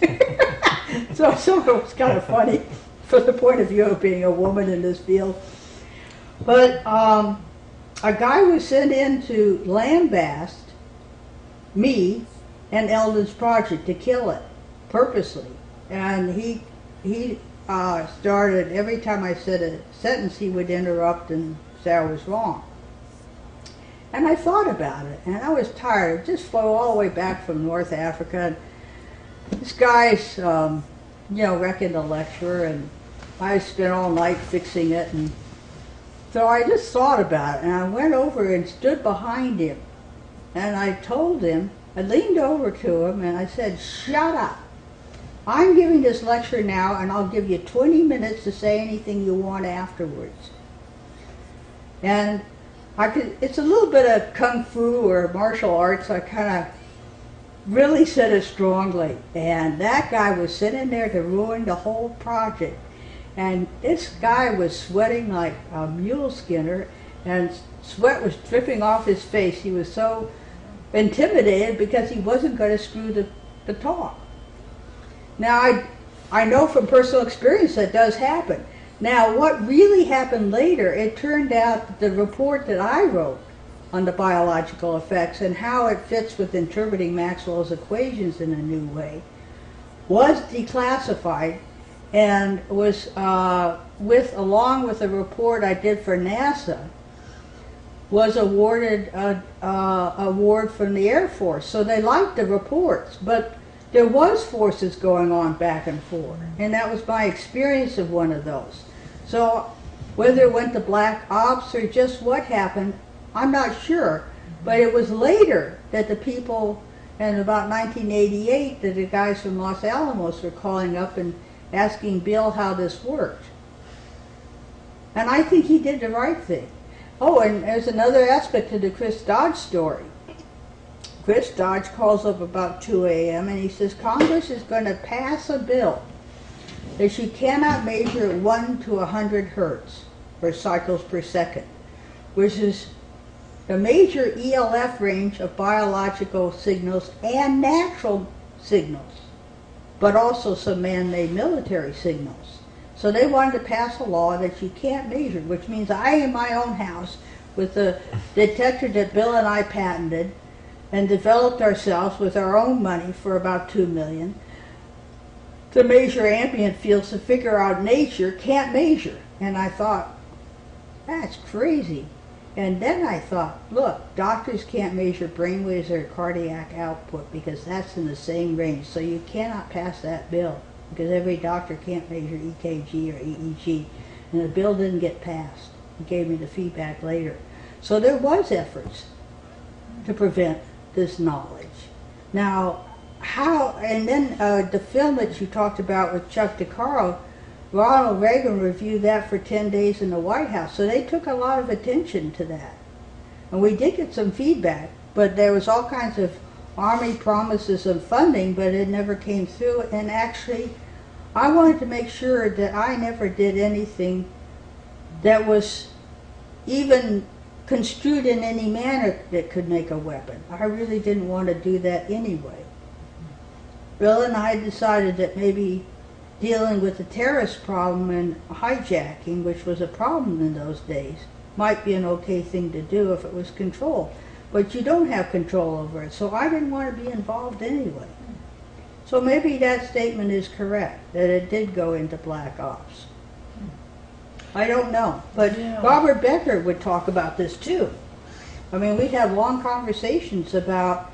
So some of it was kind of funny from the point of view of being a woman in this field. But a guy was sent in to lambast me and Eldon's project to kill it purposely. And he started, every time I said a sentence, he would interrupt and say I was wrong. And I thought about it, and I was tired. I just flew all the way back from North Africa. this guy's, wrecking the lecture, and I spent all night fixing it, and so I just thought about it, and I went over and stood behind him, and I told him, I leaned over to him, and I said, "Shut up. I'm giving this lecture now, and I'll give you 20 minutes to say anything you want afterwards." And it's a little bit of kung fu or martial arts. I kind of really said it strongly. And that guy was sitting there to ruin the whole project. And this guy was sweating like a mule skinner, and sweat was dripping off his face. He was so intimidated because he wasn't going to screw the talk. Now, I know from personal experience that does happen. Now, what really happened later, it turned out that the report that I wrote on the biological effects and how it fits with interpreting Maxwell's equations in a new way was declassified and was, along with a report I did for NASA, was awarded an award from the Air Force. So they liked the reports, but there was forces going on back and forth, and that was my experience of one of those. So whether it went to black ops or just what happened, I'm not sure. But it was later that the people, in about 1988, that the guys from Los Alamos were calling up and asking Bill how this worked. And I think he did the right thing. Oh, and there's another aspect to the Chris Dodge story. Chris Dodge calls up about 2 a.m. and he says Congress is going to pass a bill that you cannot measure 1 to 100 hertz, or cycles per second, which is the major ELF range of biological signals and natural signals, but also some man-made military signals. So they wanted to pass a law that you can't measure, which means I, in my own house, with a detector that Bill and I patented and developed ourselves with our own money for about $2 million, to measure ambient fields to figure out nature, can't measure. And I thought, that's crazy. And then I thought, look, doctors can't measure brainwaves or cardiac output because that's in the same range. So you cannot pass that bill because every doctor can't measure EKG or EEG. And the bill didn't get passed. He gave me the feedback later. So there was efforts to prevent this knowledge. Now, how, and then the film that you talked about with Chuck DeCaro, Ronald Reagan reviewed that for 10 days in the White House. So they took a lot of attention to that. And we did get some feedback, but there was all kinds of Army promises of funding, but it never came through. And actually, I wanted to make sure that I never did anything that was even construed in any manner that could make a weapon. I really didn't want to do that anyway. Bill and I decided that maybe dealing with the terrorist problem and hijacking, which was a problem in those days, might be an okay thing to do if it was controlled. But you don't have control over it, so I didn't want to be involved anyway. So maybe that statement is correct, that it did go into black ops. I don't know, but yeah. Robert Becker would talk about this too. I mean, we'd have long conversations about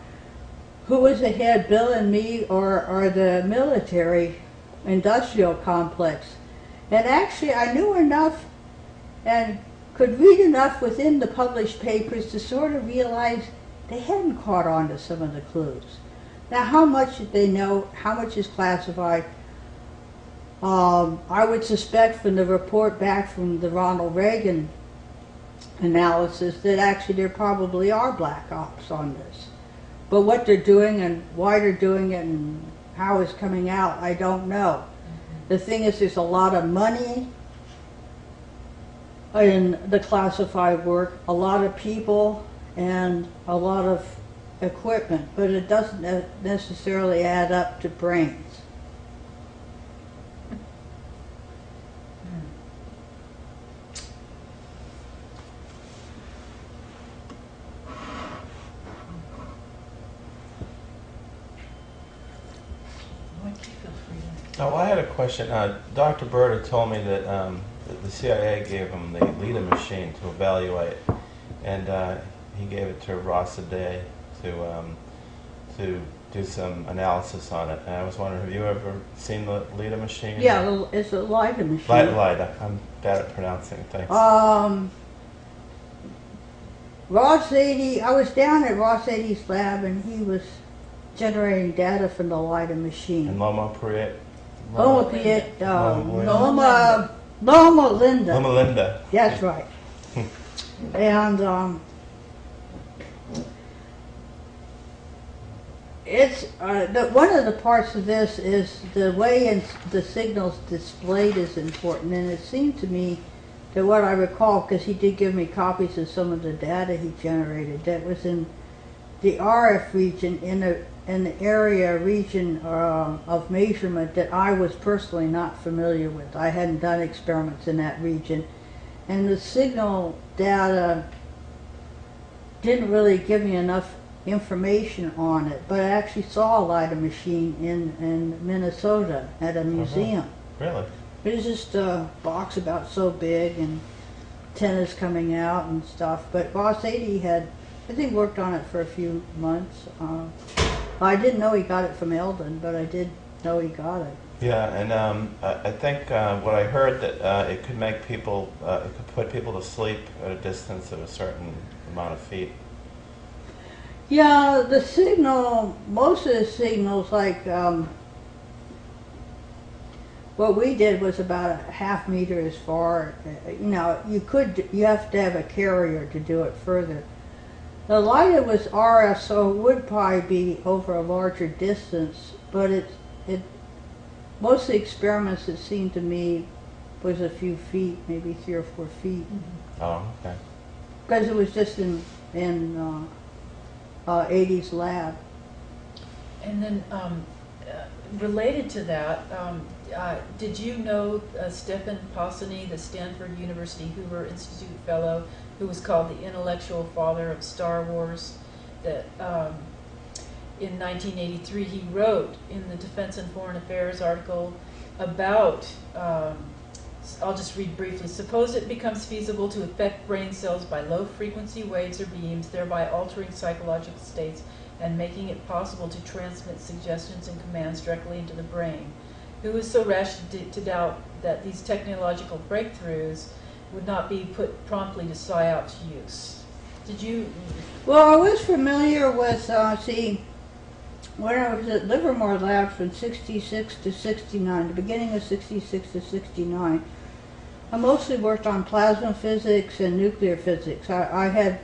who was ahead, Bill and me, or the military industrial complex. And actually, I knew enough and could read enough within the published papers to sort of realize they hadn't caught on to some of the clues. Now, how much did they know? How much is classified? I would suspect from the report back from the Ronald Reagan analysis that actually there probably are black ops on this. But what they're doing and why they're doing it and how it's coming out, I don't know. The thing is, there's a lot of money in the classified work, a lot of people, and a lot of equipment, but it doesn't necessarily add up to brains. Oh, I had a question. Dr. Bird had told me that the CIA gave him the Leda machine to evaluate, and he gave it to Ross a day to do some analysis on it. And I was wondering, have you ever seen the LIDA machine? Yeah, it's a LIDA machine. LIDA. I'm bad at pronouncing. Thanks. Ross 80, I was down at Ross 80's lab and he was generating data from the LIDA machine. And Loma Priet? Loma Linda. Loma Linda. That's right. And it's one of the parts of this is the way the signal's displayed is important, and it seemed to me that what I recall, because he did give me copies of some of the data he generated, that was in the RF region, in the area region of measurement that I was personally not familiar with. I hadn't done experiments in that region, and the signal data didn't really give me enough information on it, but I actually saw a LIDA machine in Minnesota at a museum. Really? It was just a box about so big and antennas coming out and stuff. But Ross 80 had, I think, worked on it for a few months. I didn't know he got it from Eldon, but I did know he got it. Yeah, and I think what I heard that it could make people, it could put people to sleep at a distance of a certain amount of feet. Yeah, the signal, most of the signals, like what we did was about a half meter as far. You know, you have to have a carrier to do it further. The LIDA was RF, so it would probably be over a larger distance, but most of the experiments, it seemed to me, was a few feet, maybe 3 or 4 feet. Oh, okay. Because it was just in 80's lab. And then related to that, did you know Stephen Possony, the Stanford University Hoover Institute fellow, who was called the intellectual father of Star Wars, that in 1983 he wrote in the Defense and Foreign Affairs article about, I'll just read briefly, suppose it becomes feasible to affect brain cells by low frequency waves or beams, thereby altering psychological states and making it possible to transmit suggestions and commands directly into the brain. Who is so rash to doubt that these technological breakthroughs would not be put promptly to PSYOPs use? Did you? Well, I was familiar with, when I was at Livermore Labs from 66 to 69, the beginning of 66 to 69, I mostly worked on plasma physics and nuclear physics. I had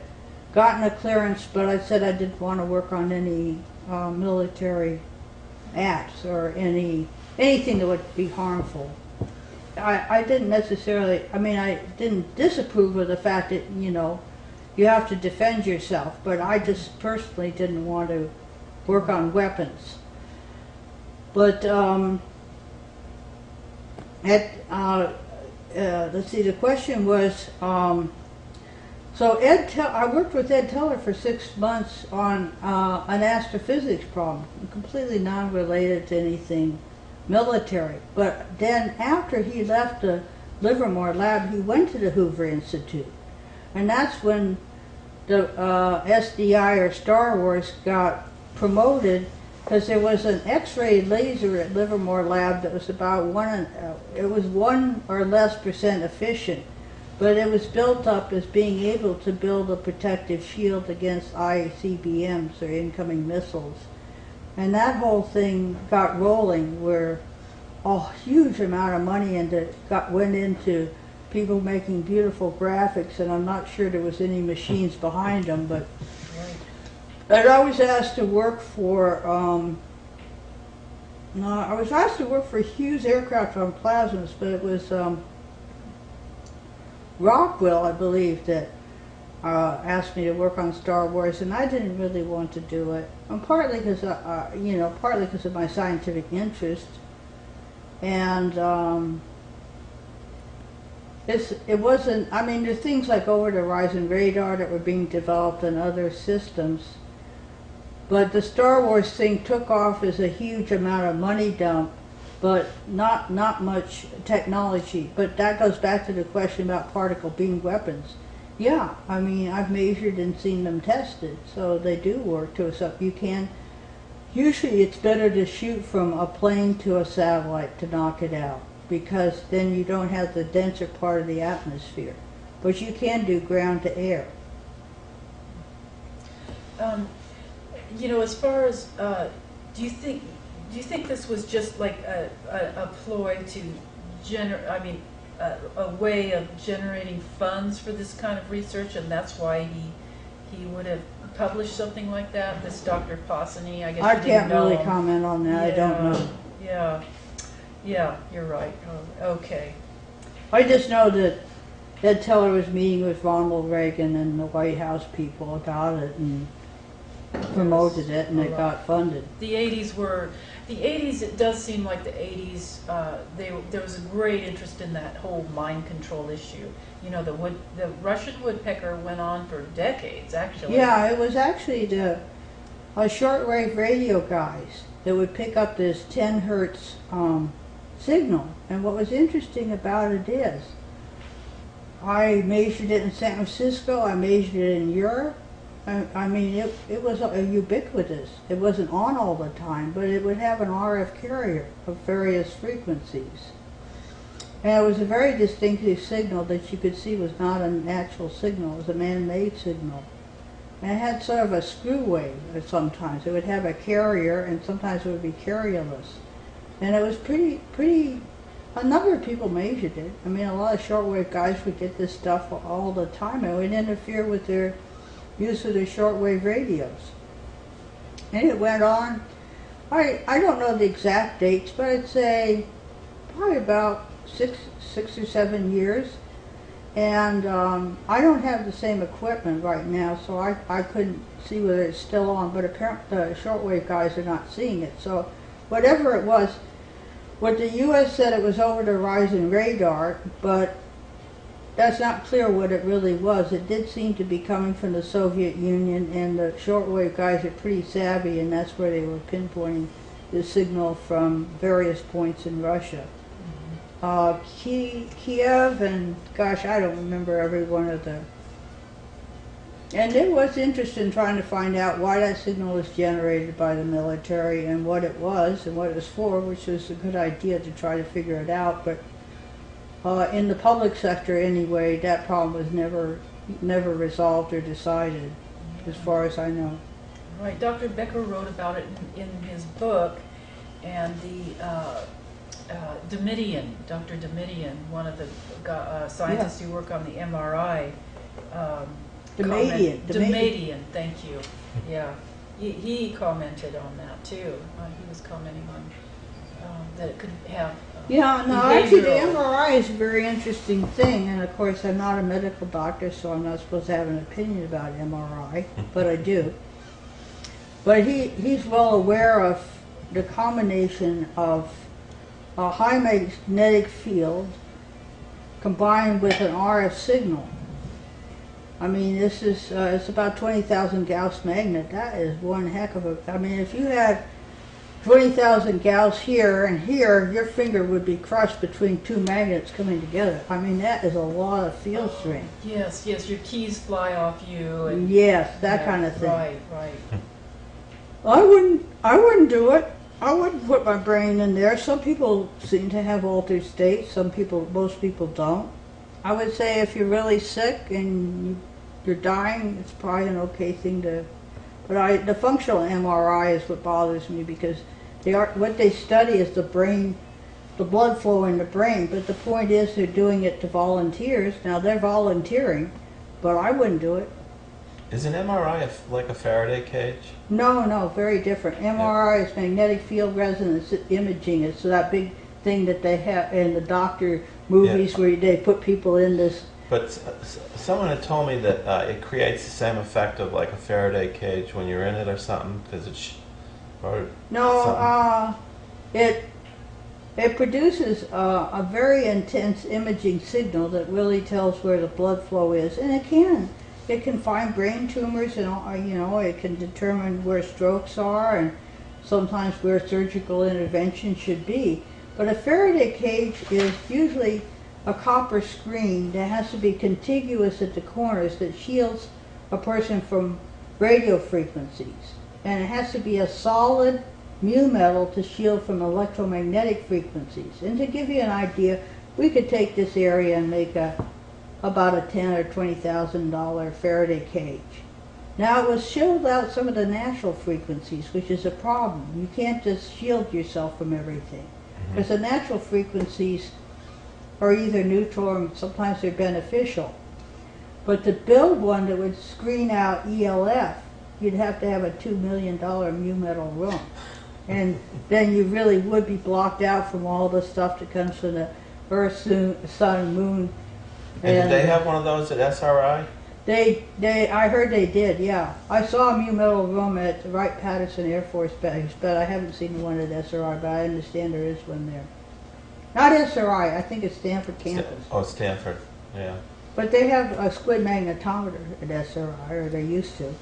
gotten a clearance, but I said I didn't want to work on any military apps or anything that would be harmful. I didn't necessarily, I didn't disapprove of the fact that, you have to defend yourself, but I just personally didn't want to work on weapons. But let's see, the question was, so I worked with Ed Teller for 6 months on an astrophysics problem, completely non-related to anything military. But then after he left the Livermore lab, he went to the Hoover Institute. And that's when the SDI, or Star Wars, got promoted, because there was an X-ray laser at Livermore lab that was about 1 or less % efficient, but it was built up as being able to build a protective shield against ICBMs, or incoming missiles. And that whole thing got rolling, where a huge amount of money went into people making beautiful graphics, and I'm not sure there was any machines behind them, but I was asked to work for Hughes Aircraft on plasmas, but it was Rockwell, I believe, that asked me to work on Star Wars, and I didn't really want to do it. And partly because of my scientific interest, and it wasn't. There's things like over-the-horizon radar that were being developed and other systems. But the Star Wars thing took off as a huge amount of money dump, but not much technology. But that goes back to the question about particle beam weapons. Yeah, I've measured and seen them tested, so they do work to us up. You Usually it's better to shoot from a plane to a satellite to knock it out, because then you don't have the denser part of the atmosphere. But you can do ground to air. You know, as far as, do you think this was just like a ploy to a way of generating funds for this kind of research, and that's why he would have published something like that? This Dr. Passani, I guess I you didn't can't know really him. comment on that. I don't know. Yeah, you're right. Oh, okay. I just know that Ed Teller was meeting with Ronald Reagan and the White House people about it and promoted it, and it got funded. The 80s, it does seem like the 80s, there was a great interest in that whole mind control issue. You know, the Russian woodpecker went on for decades, actually. Yeah, it was actually the shortwave radio guys that would pick up this 10 hertz signal. And what was interesting about it is, I measured it in San Francisco, I measured it in Europe. I mean, it was ubiquitous. It wasn't on all the time, but it would have an RF carrier of various frequencies. And it was a very distinctive signal that you could see was not a natural signal. It was a man-made signal. And it had sort of a screw wave sometimes. It would have a carrier, and sometimes it would be carrierless. And it was pretty, a number of people measured it. I mean, a lot of shortwave guys would get this stuff all the time. It would interfere with their use of the shortwave radios. And it went on, I don't know the exact dates, but I'd say probably about six or 7 years. And I don't have the same equipment right now, so I couldn't see whether it's still on, but apparently the shortwave guys are not seeing it. So whatever it was, what the U.S. said, it was over the horizon radar, but that's not clear what it really was. It did seem to be coming from the Soviet Union, and the shortwave guys are pretty savvy, and that's where they were pinpointing the signal from various points in Russia. Kiev, and gosh, I don't remember every one of them. And there was interest in trying to find out why that signal was generated by the military and what it was and what it was for, which was a good idea to try to figure it out. But in the public sector anyway, that problem was never resolved or decided, as far as I know. Right, Dr. Becker wrote about it in his book, and the Dr. Dimidian, one of the scientists who work on the MRI. Dimidian, thank you. Yeah, he commented on that too. He was commenting on that it could have. Yeah, no, actually the MRI is a very interesting thing, and of course I'm not a medical doctor, so I'm not supposed to have an opinion about MRI, but I do. But he's well aware of the combination of a high magnetic field combined with an RF signal. I mean, this is it's about 20,000 Gauss magnet. That is one heck of a. I mean, if you had 20,000 Gauss here and here, your finger would be crushed between two magnets coming together. I mean, that is a lot of field strength. Yes, your keys fly off you. And, yes, that kind of thing. Right. I wouldn't do it. I wouldn't put my brain in there. Some people seem to have altered states. Most people don't. I would say if you're really sick and you're dying, it's probably an okay thing to. But the functional MRI is what bothers me, because what they study is the brain, the blood flow in the brain. But the point is, they're doing it to volunteers. Now they're volunteering, but I wouldn't do it. Is an MRI like a Faraday cage? No, very different. MRI is magnetic field resonance imaging. It's that big thing that they have in the doctor movies where they put people in this. But someone had told me that it creates the same effect of like a Faraday cage when you're in it or something, because it's it produces a very intense imaging signal that really tells where the blood flow is, and it can find brain tumors, and it can determine where strokes are and sometimes where surgical intervention should be. But a Faraday cage is usually a copper screen that has to be contiguous at the corners that shields a person from radio frequencies. and it has to be a solid mu metal to shield from electromagnetic frequencies. And to give you an idea, we could take this area and make about a $10,000 or $20,000 Faraday cage. Now it will shield out some of the natural frequencies, which is a problem. You can't just shield yourself from everything, because the natural frequencies are either neutral or sometimes they're beneficial. But to build one that would screen out ELF, you'd have to have a $2 million mu metal room. And then you really would be blocked out from all the stuff that comes from the Earth, Sun, and Moon. And did they have one of those at SRI? I heard they did, yeah. I saw a mu metal room at the Wright-Patterson Air Force Base, but I haven't seen one at SRI, but I understand there is one there. Not SRI, I think it's Stanford campus. Stanford, yeah. But they have a squid magnetometer at SRI, or they used to.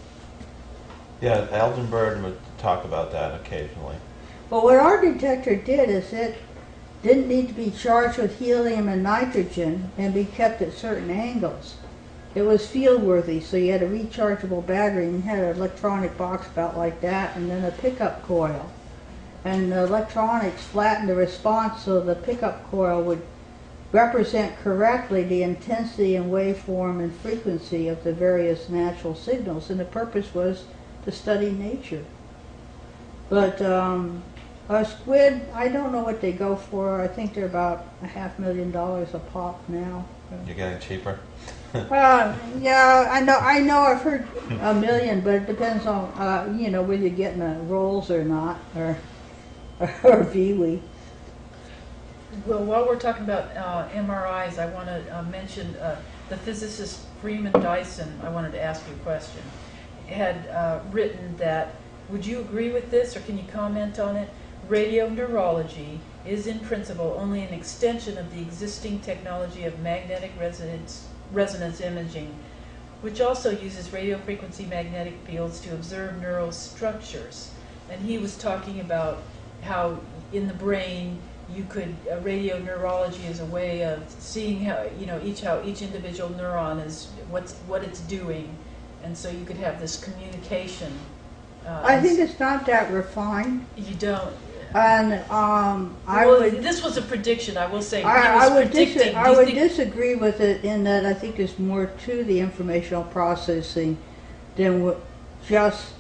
Yeah, Alden Bird would talk about that occasionally. Well, what our detector did is it didn't need to be charged with helium and nitrogen and be kept at certain angles. It was field worthy, so you had a rechargeable battery and you had an electronic box about like that, and then a pickup coil. And the electronics flattened the response so the pickup coil would represent correctly the intensity and waveform and frequency of the various natural signals, and the purpose was to study nature. But a squid, I don't know what they go for. I think they're about $500,000 a pop now. You're getting cheaper? Yeah, I know. I've heard $1 million, but it depends on you know, whether you're getting a Rolls or not, or Viewey. Well, while we're talking about MRIs, I want to mention the physicist Freeman Dyson. I wanted to ask you a question. Had written that, would you agree with this, or can you comment on it? Radioneurology is in principle only an extension of the existing technology of magnetic resonance imaging, which also uses radiofrequency magnetic fields to observe neural structures. And he was talking about how in the brain you could, radioneurology is a way of seeing how, you know, each individual neuron is, what it's doing, and so you could have this communication. I think it's not that refined. You don't. And this was a prediction, I will say. I would disagree with it in that I think there's more to the informational processing than just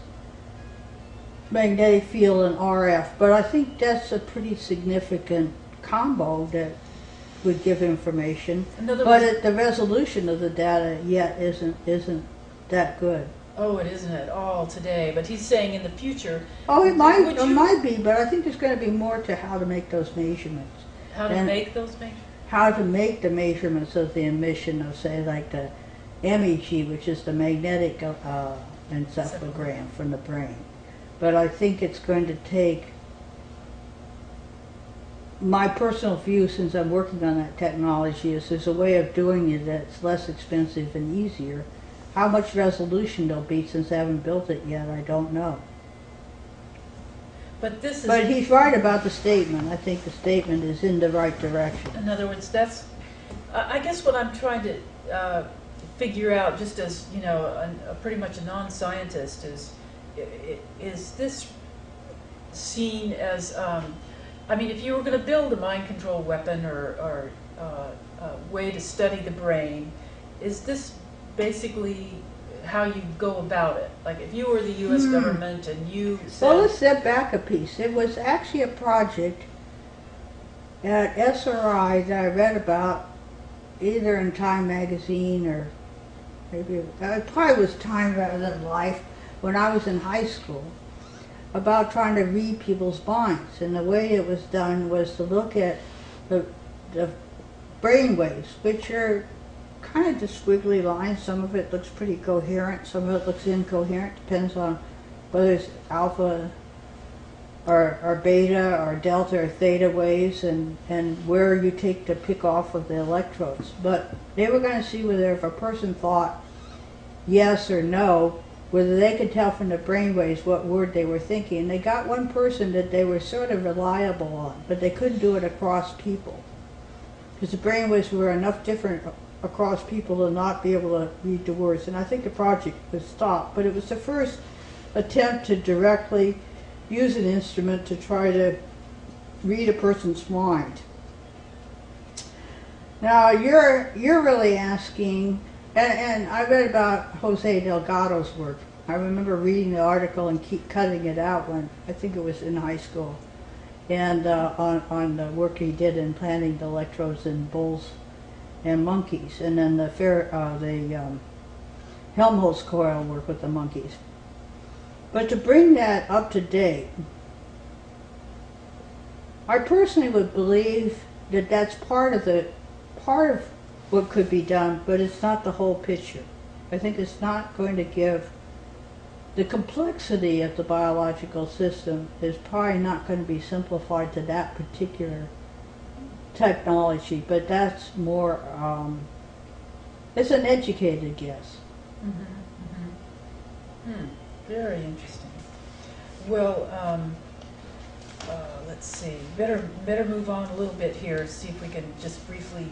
magnetic field and RF. But I think that's a pretty significant combo that would give information. But the resolution of the data yet isn't that good. Oh, it isn't at all today, but he's saying in the future. Oh, it might be, but I think there's going to be more to how to make those measurements. How to make those measurements? How to make the measurements of the emission of, say, like the MEG, which is the magnetic encephalogram from the brain. But I think it's going to take, my personal view, since I'm working on that technology, is there's a way of doing it that's less expensive and easier. How much resolution there'll be, since I haven't built it yet, I don't know. But he's right about the statement. I think the statement is in the right direction. In other words, that's, I guess what I'm trying to figure out, just as, you know, pretty much a non-scientist, is this seen as, I mean, if you were going to build a mind control weapon or a way to study the brain, is this basically how you go about it? Like if you were the U.S. government and you said... Well, let's step back a piece. It was actually a project at SRI that I read about either in Time magazine or maybe it probably was Time rather than Life when I was in high school, about trying to read people's minds. And the way it was done was to look at the brain waves, which are kind of just squiggly lines. Some of it looks pretty coherent, some of it looks incoherent, depends on whether it's alpha or beta or delta or theta waves and where you take the pick off of the electrodes. But they were going to see whether if a person thought yes or no, whether they could tell from the brain waves what word they were thinking. And they got one person that they were sort of reliable on, but they couldn't do it across people, because the brain waves were enough different across people to not be able to read the words. And I think the project was stopped, but it was the first attempt to directly use an instrument to try to read a person's mind. Now you're really asking, and I read about Jose Delgado's work. I remember reading the article and keep cutting it out when I think it was in high school, and on the work he did in planting the electrodes in bulls and monkeys, and then the Helmholtz coil work with the monkeys. But to bring that up to date, I personally would believe that that's part of what could be done, but it's not the whole picture. I think it's not going to give the complexity of the biological system is probably not going to be simplified to that particular technology, but that's more, it's an educated guess. Very interesting. Well, let's see. Better move on a little bit here. See if we can just briefly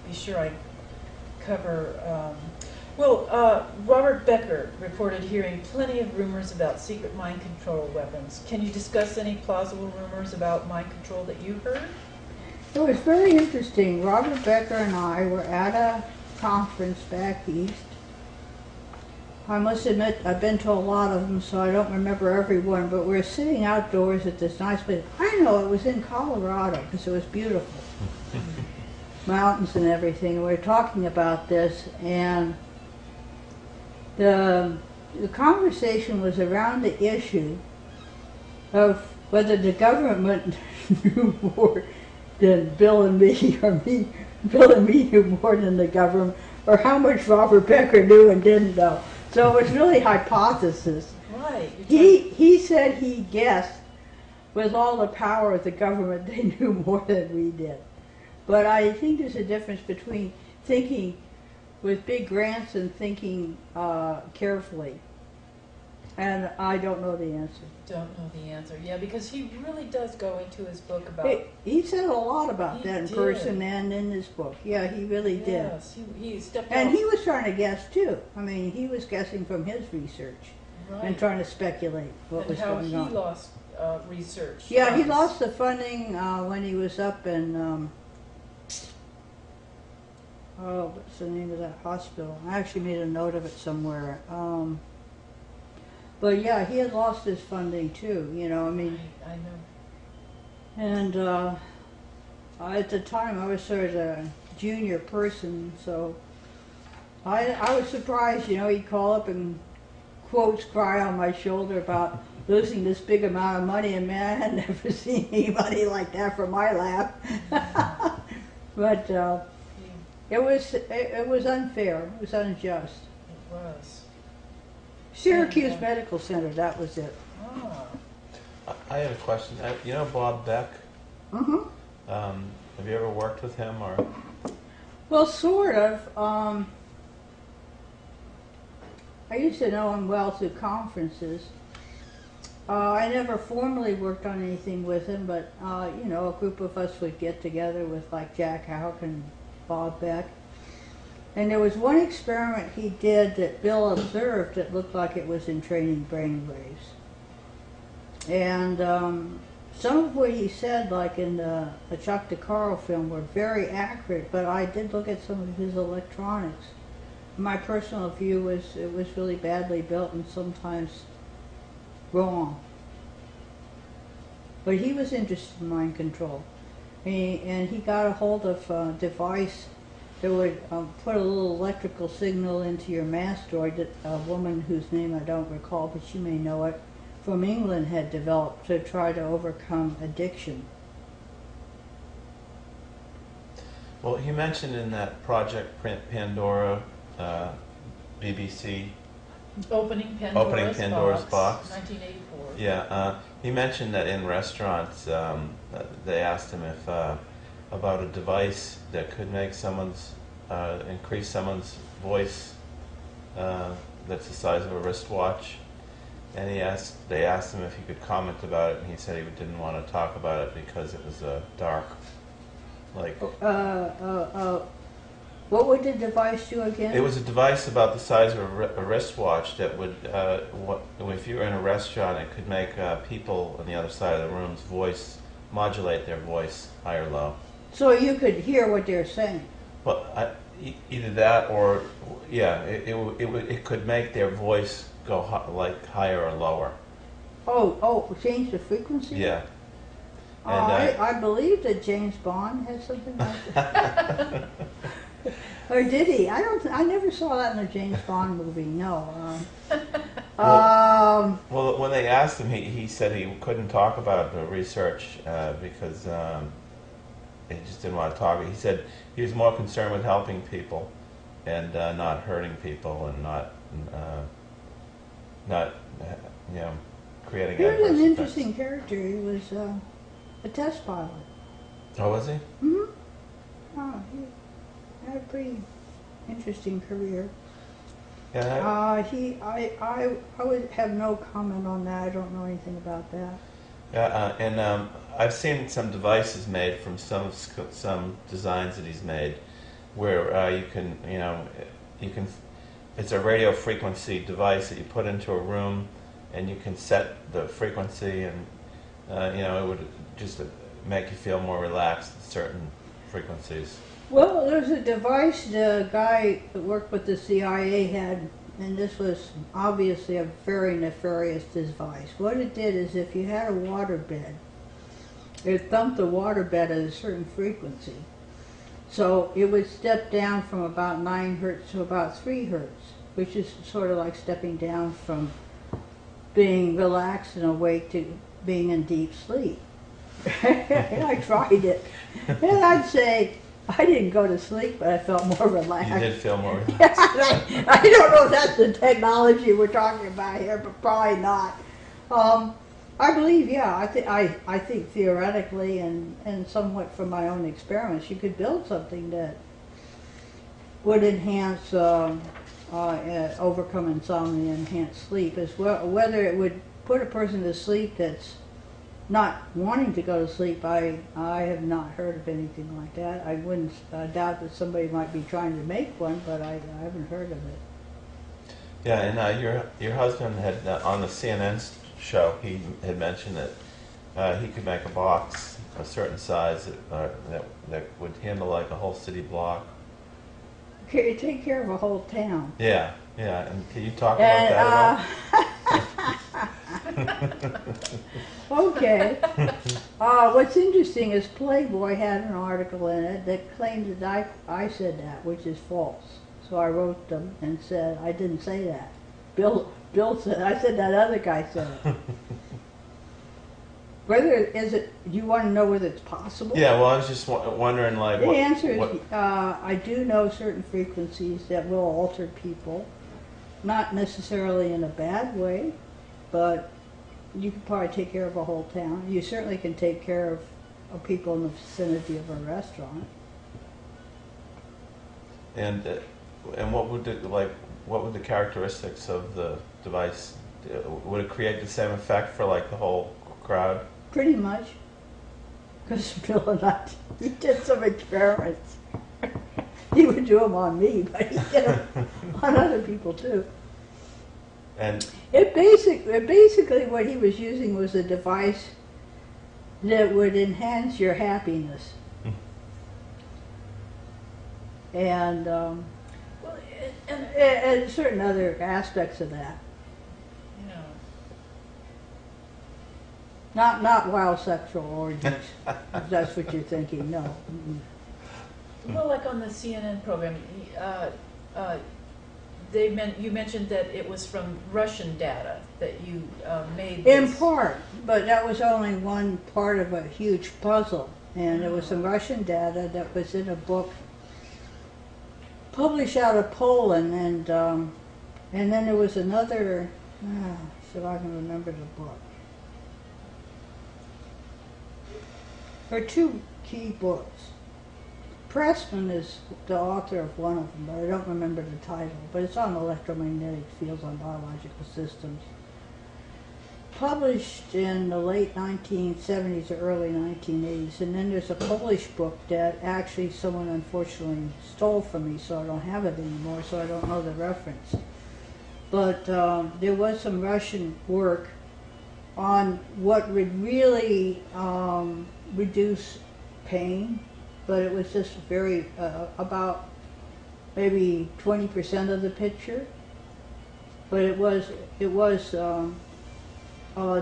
be sure I cover. Robert Becker reported hearing plenty of rumors about secret mind control weapons. Can you discuss any plausible rumors about mind control that you heard? It was very interesting. Robert Becker and I were at a conference back east. I must admit, I've been to a lot of them, so I don't remember every one, but we're sitting outdoors at this nice place. I know it was in Colorado, because it was beautiful. Mountains and everything. We were talking about this, and the conversation was around the issue of whether the government knew more than Bill and me, or Bill and me knew more than the government, or how much Robert Becker knew and didn't know. So it was really hypothesis. Right. He said he guessed with all the power of the government they knew more than we did. But I think there's a difference between thinking with big grants and thinking carefully. And I don't know the answer. Don't know the answer. Yeah, because he really does go into his book about... He said a lot about that in person and in his book. Yeah, he really did. Yes, he stepped out. And he was trying to guess too. I mean, he was guessing from his research and trying to speculate what was going on. And how he lost research. Yeah, he lost the funding when he was up in... what's the name of that hospital? I actually made a note of it somewhere. But yeah, he had lost his funding too, you know, I mean. I know. And at the time I was sort of a junior person, so I was surprised, you know, he'd call up and quotes cry on my shoulder about losing this big amount of money, and man, I had never seen anybody like that from my lab. But it was unfair, it was unjust. It was. Syracuse Medical Center, that was it. Ah. I had a question. You know Bob Beck? Mm-hmm. Have you ever worked with him, or? Well, sort of. I used to know him well through conferences. I never formally worked on anything with him, but you know, a group of us would get together with like Jack Houck and Bob Beck. And there was one experiment he did that Bill observed that looked like it was in training brain waves. And some of what he said, like in the Chuck DeCaro film, were very accurate, but I did look at some of his electronics. My personal view was it was really badly built and sometimes wrong. But he was interested in mind control. And he got a hold of a device that would put a little electrical signal into your mastoid that a woman whose name I don't recall, but you may know it, from England had developed to try to overcome addiction. Well, he mentioned in that Project Pandora, BBC, Opening Pandora's Box, 1984. Yeah, he mentioned that in restaurants, they asked him if about a device that could make someone's increase someone's voice that's the size of a wristwatch, and they asked him if he could comment about it, and he said he didn't want to talk about it because it was dark. Like What would the device do again? It was a device about the size of a wristwatch that would, if you were in a restaurant, it could make people on the other side of the room's voice, modulate their voice high or low. So you could hear what they're saying. Well, either that or, yeah, it could make their voice go like higher or lower. Oh, change the frequency? Yeah. And, I believe that James Bond had something like that. Or did he? I never saw that in a James Bond movie. No. Well, when they asked him, he said he couldn't talk about the research because he just didn't want to talk. He said he was more concerned with helping people and not hurting people and not creating. He was adverse an effects. interesting character. He was a test pilot. Oh, was he? Mm-hmm. Oh, he had a pretty interesting career. Yeah. I would have no comment on that. I don't know anything about that. Yeah, and I've seen some devices made from some designs that he's made, where you can it's a radio frequency device that you put into a room, and you can set the frequency, and it would just make you feel more relaxed at certain frequencies. Well, there's a device the guy that worked with the CIA had, and this was obviously a very nefarious device. What it did is if you had a waterbed, it thumped the waterbed at a certain frequency. So it would step down from about 9 hertz to about 3 hertz, which is sort of like stepping down from being relaxed and awake to being in deep sleep. And I tried it, and I'd say, I didn't go to sleep, but I felt more relaxed. You did feel more relaxed. Yes, I don't know if that's the technology we're talking about here, but probably not. I believe, yeah, I think theoretically and somewhat from my own experience, you could build something that would enhance, overcome insomnia, enhance sleep as well. Whether it would put a person to sleep that's not wanting to go to sleep, I have not heard of anything like that. I wouldn't doubt that somebody might be trying to make one, but I haven't heard of it. Yeah, and your husband had on the CNN show, he had mentioned that he could make a box a certain size that would handle like a whole city block. Take care of a whole town. Yeah, and can you talk about that at all? Okay. What's interesting is Playboy had an article in it that claimed that I said that, which is false. So I wrote them and said, I didn't say that. Bill said, I said that other guy said it. Do you want to know whether it's possible? Yeah, well, I was just wondering, like, the answer is, I do know certain frequencies that will alter people, not necessarily in a bad way, but you could probably take care of a whole town. You certainly can take care of people in the vicinity of a restaurant. And what would the characteristics of the device? Would it create the same effect for like the whole crowd? Pretty much, because Bill and I, he did some experiments. He would do them on me, but he did them on other people too. And basically what he was using was a device that would enhance your happiness. And and certain other aspects of that. Not wild sexual orgies, if that's what you're thinking, no. Mm-mm. Well, like on the CNN program, you mentioned that it was from Russian data that you made this. In part, but that was only one part of a huge puzzle. And it was some Russian data that was in a book published out of Poland, and then there was another, so I can remember the book. There are two key books. Pressman is the author of one of them, but I don't remember the title, but it's on electromagnetic fields on biological systems. published in the late 1970s or early 1980s, and then there's a Polish book that actually someone unfortunately stole from me, so I don't have it anymore, so I don't know the reference. But there was some Russian work on what would really reduce pain, but it was just very, about maybe 20% of the picture. But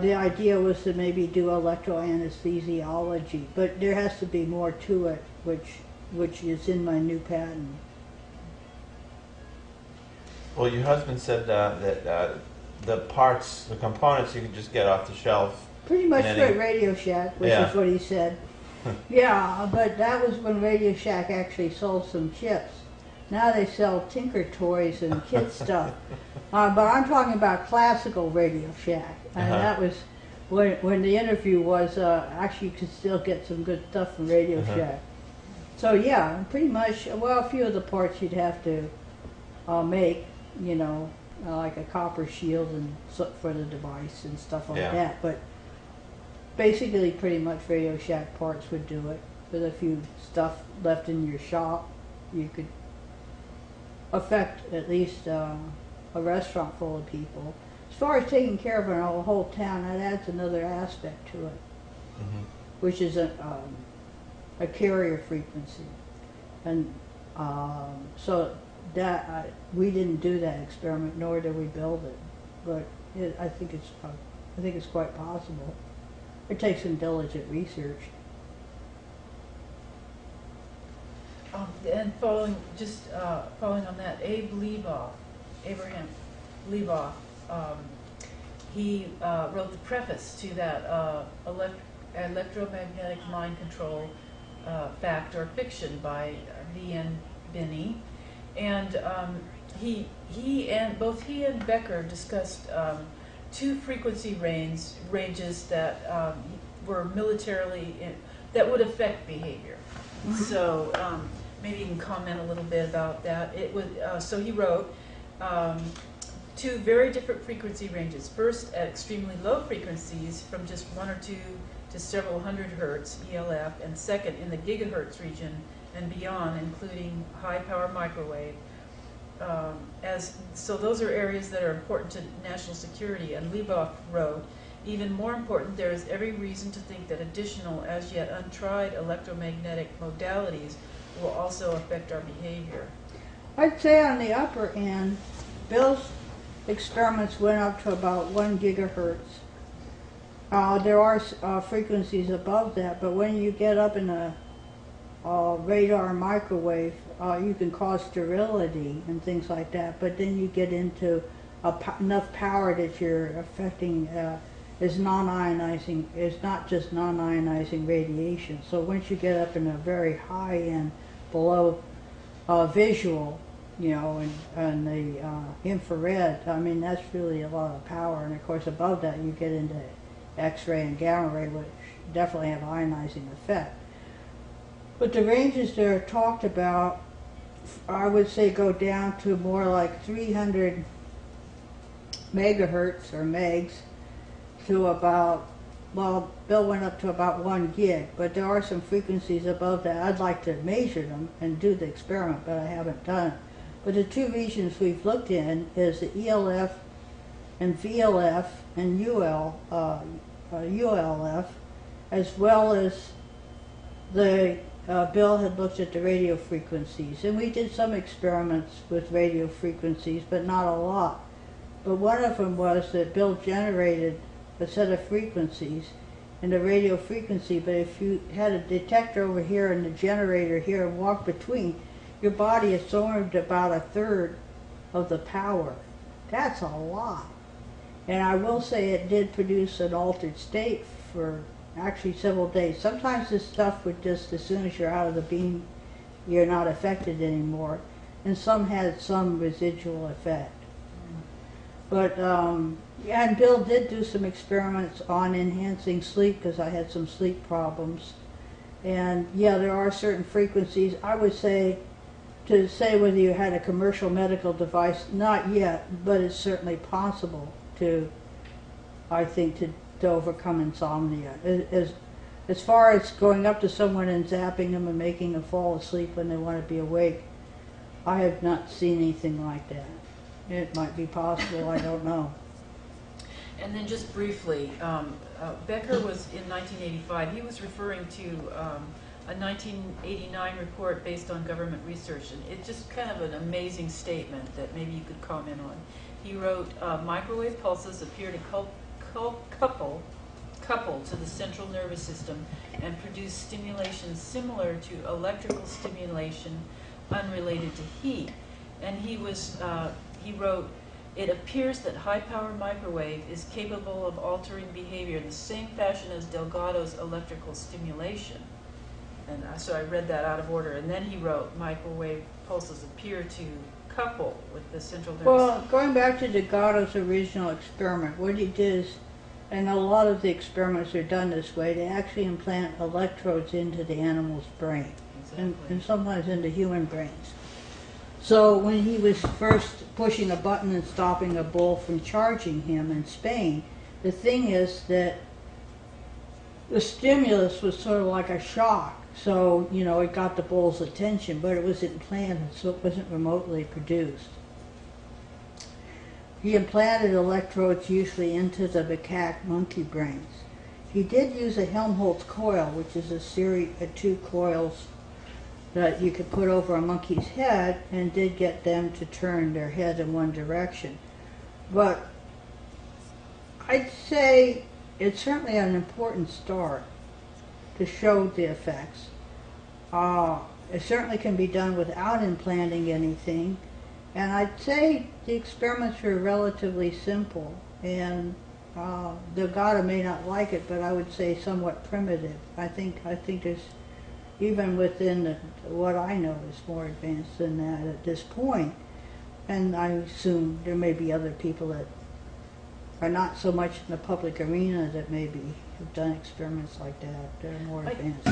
the idea was to maybe do electroanesthesiology, but there has to be more to it, which is in my new patent. Well, your husband said that the parts, the components, you can just get off the shelf. Pretty much for Radio Shack, which is what he said. Yeah, but that was when Radio Shack actually sold some chips. Now they sell Tinker Toys and kid stuff. But I'm talking about classical Radio Shack. And that was when the interview was, actually you could still get some good stuff from Radio Shack. So yeah, pretty much, well, a few of the parts you'd have to make, you know, like a copper shield and for the device and stuff like that. But basically pretty much Radio Shack parts would do it. With a few stuff left in your shop, you could affect at least a restaurant full of people. As far as taking care of a whole town, that adds another aspect to it, which is a carrier frequency. And so that we didn't do that experiment, nor did we build it, but I think it's quite possible. It takes some diligent research. And following on that, Abraham Leboff, he wrote the preface to that electromagnetic mind control fact or fiction by V.N. Binney, and both he and Becker discussed two frequency ranges that were militarily that would affect behavior. So maybe you can comment a little bit about that. It was so he wrote two very different frequency ranges. First, at extremely low frequencies, from just 1 or 2 to several hundred hertz (ELF), and second, in the gigahertz region and beyond, including high power microwave. So those are areas that are important to national security. And Leboff wrote, even more important, there is every reason to think that additional, as yet untried electromagnetic modalities will also affect our behavior. I'd say on the upper end, Bill's experiments went up to about 1 gigahertz. There are frequencies above that, but when you get up in a radar microwave, you can cause sterility and things like that, but then you get into enough power that you're affecting is non-ionizing, is not just non-ionizing radiation. So once you get up in a very high end, below visual, you know, and the infrared, I mean, that's really a lot of power. And of course above that you get into X-ray and gamma ray, which definitely have ionizing effect. But the ranges that are talked about, I would say, go down to more like 300 megahertz or megs to about, well, Bill went up to about 1 gig, but there are some frequencies above that. I'd like to measure them and do the experiment, but I haven't done it. But the two regions we've looked in is the ELF and VLF and ULF, as well as the Bill had looked at the radio frequencies, and we did some experiments with radio frequencies, but not a lot. But one of them was that Bill generated a set of frequencies in the radio frequency, but if you had a detector over here and the generator here and walked between, your body absorbed about 1/3 of the power. That's a lot. And I will say it did produce an altered state for actually several days. Sometimes this stuff would just, as soon as you're out of the beam, you're not affected anymore. And some had some residual effect. But, yeah, and Bill did do some experiments on enhancing sleep because I had some sleep problems. And yeah, there are certain frequencies. I would say, to say whether you had a commercial medical device, not yet, but it's certainly possible to I think, to overcome insomnia. As far as going up to someone and zapping them and making them fall asleep when they want to be awake, I have not seen anything like that. It might be possible, I don't know. And then just briefly, Becker was in 1985, he was referring to a 1989 report based on government research, and it's just kind of an amazing statement that maybe you could comment on. He wrote, microwave pulses appear to couple to the central nervous system and produce stimulation similar to electrical stimulation unrelated to heat. And he wrote, it appears that high-power microwave is capable of altering behavior in the same fashion as Delgado's electrical stimulation. And so I read that out of order. And then he wrote, microwave pulses appear to couple with the central nervous system. Well, going back to Delgado's original experiment, what he did is, and a lot of the experiments are done this way, they actually implant electrodes into the animal's brain, Exactly. and sometimes into human brains. So when he was first pushing a button and stopping a bull from charging him in Spain, the thing is that the stimulus was sort of like a shock. So, you know, it got the bull's attention, but it was implanted, so it wasn't remotely produced. He implanted electrodes usually into the macaque monkey brains. He did use a Helmholtz coil, which is a series of 2 coils that you could put over a monkey's head, and did get them to turn their head in one direction. But I'd say it's certainly an important start to show the effects. It certainly can be done without implanting anything, and I'd say the experiments were relatively simple, and Delgado may not like it, but I would say somewhat primitive. I think there's, even within what I know, is more advanced than that at this point, and I assume there may be other people that are not so much in the public arena that maybe have done experiments like that. They're more advanced.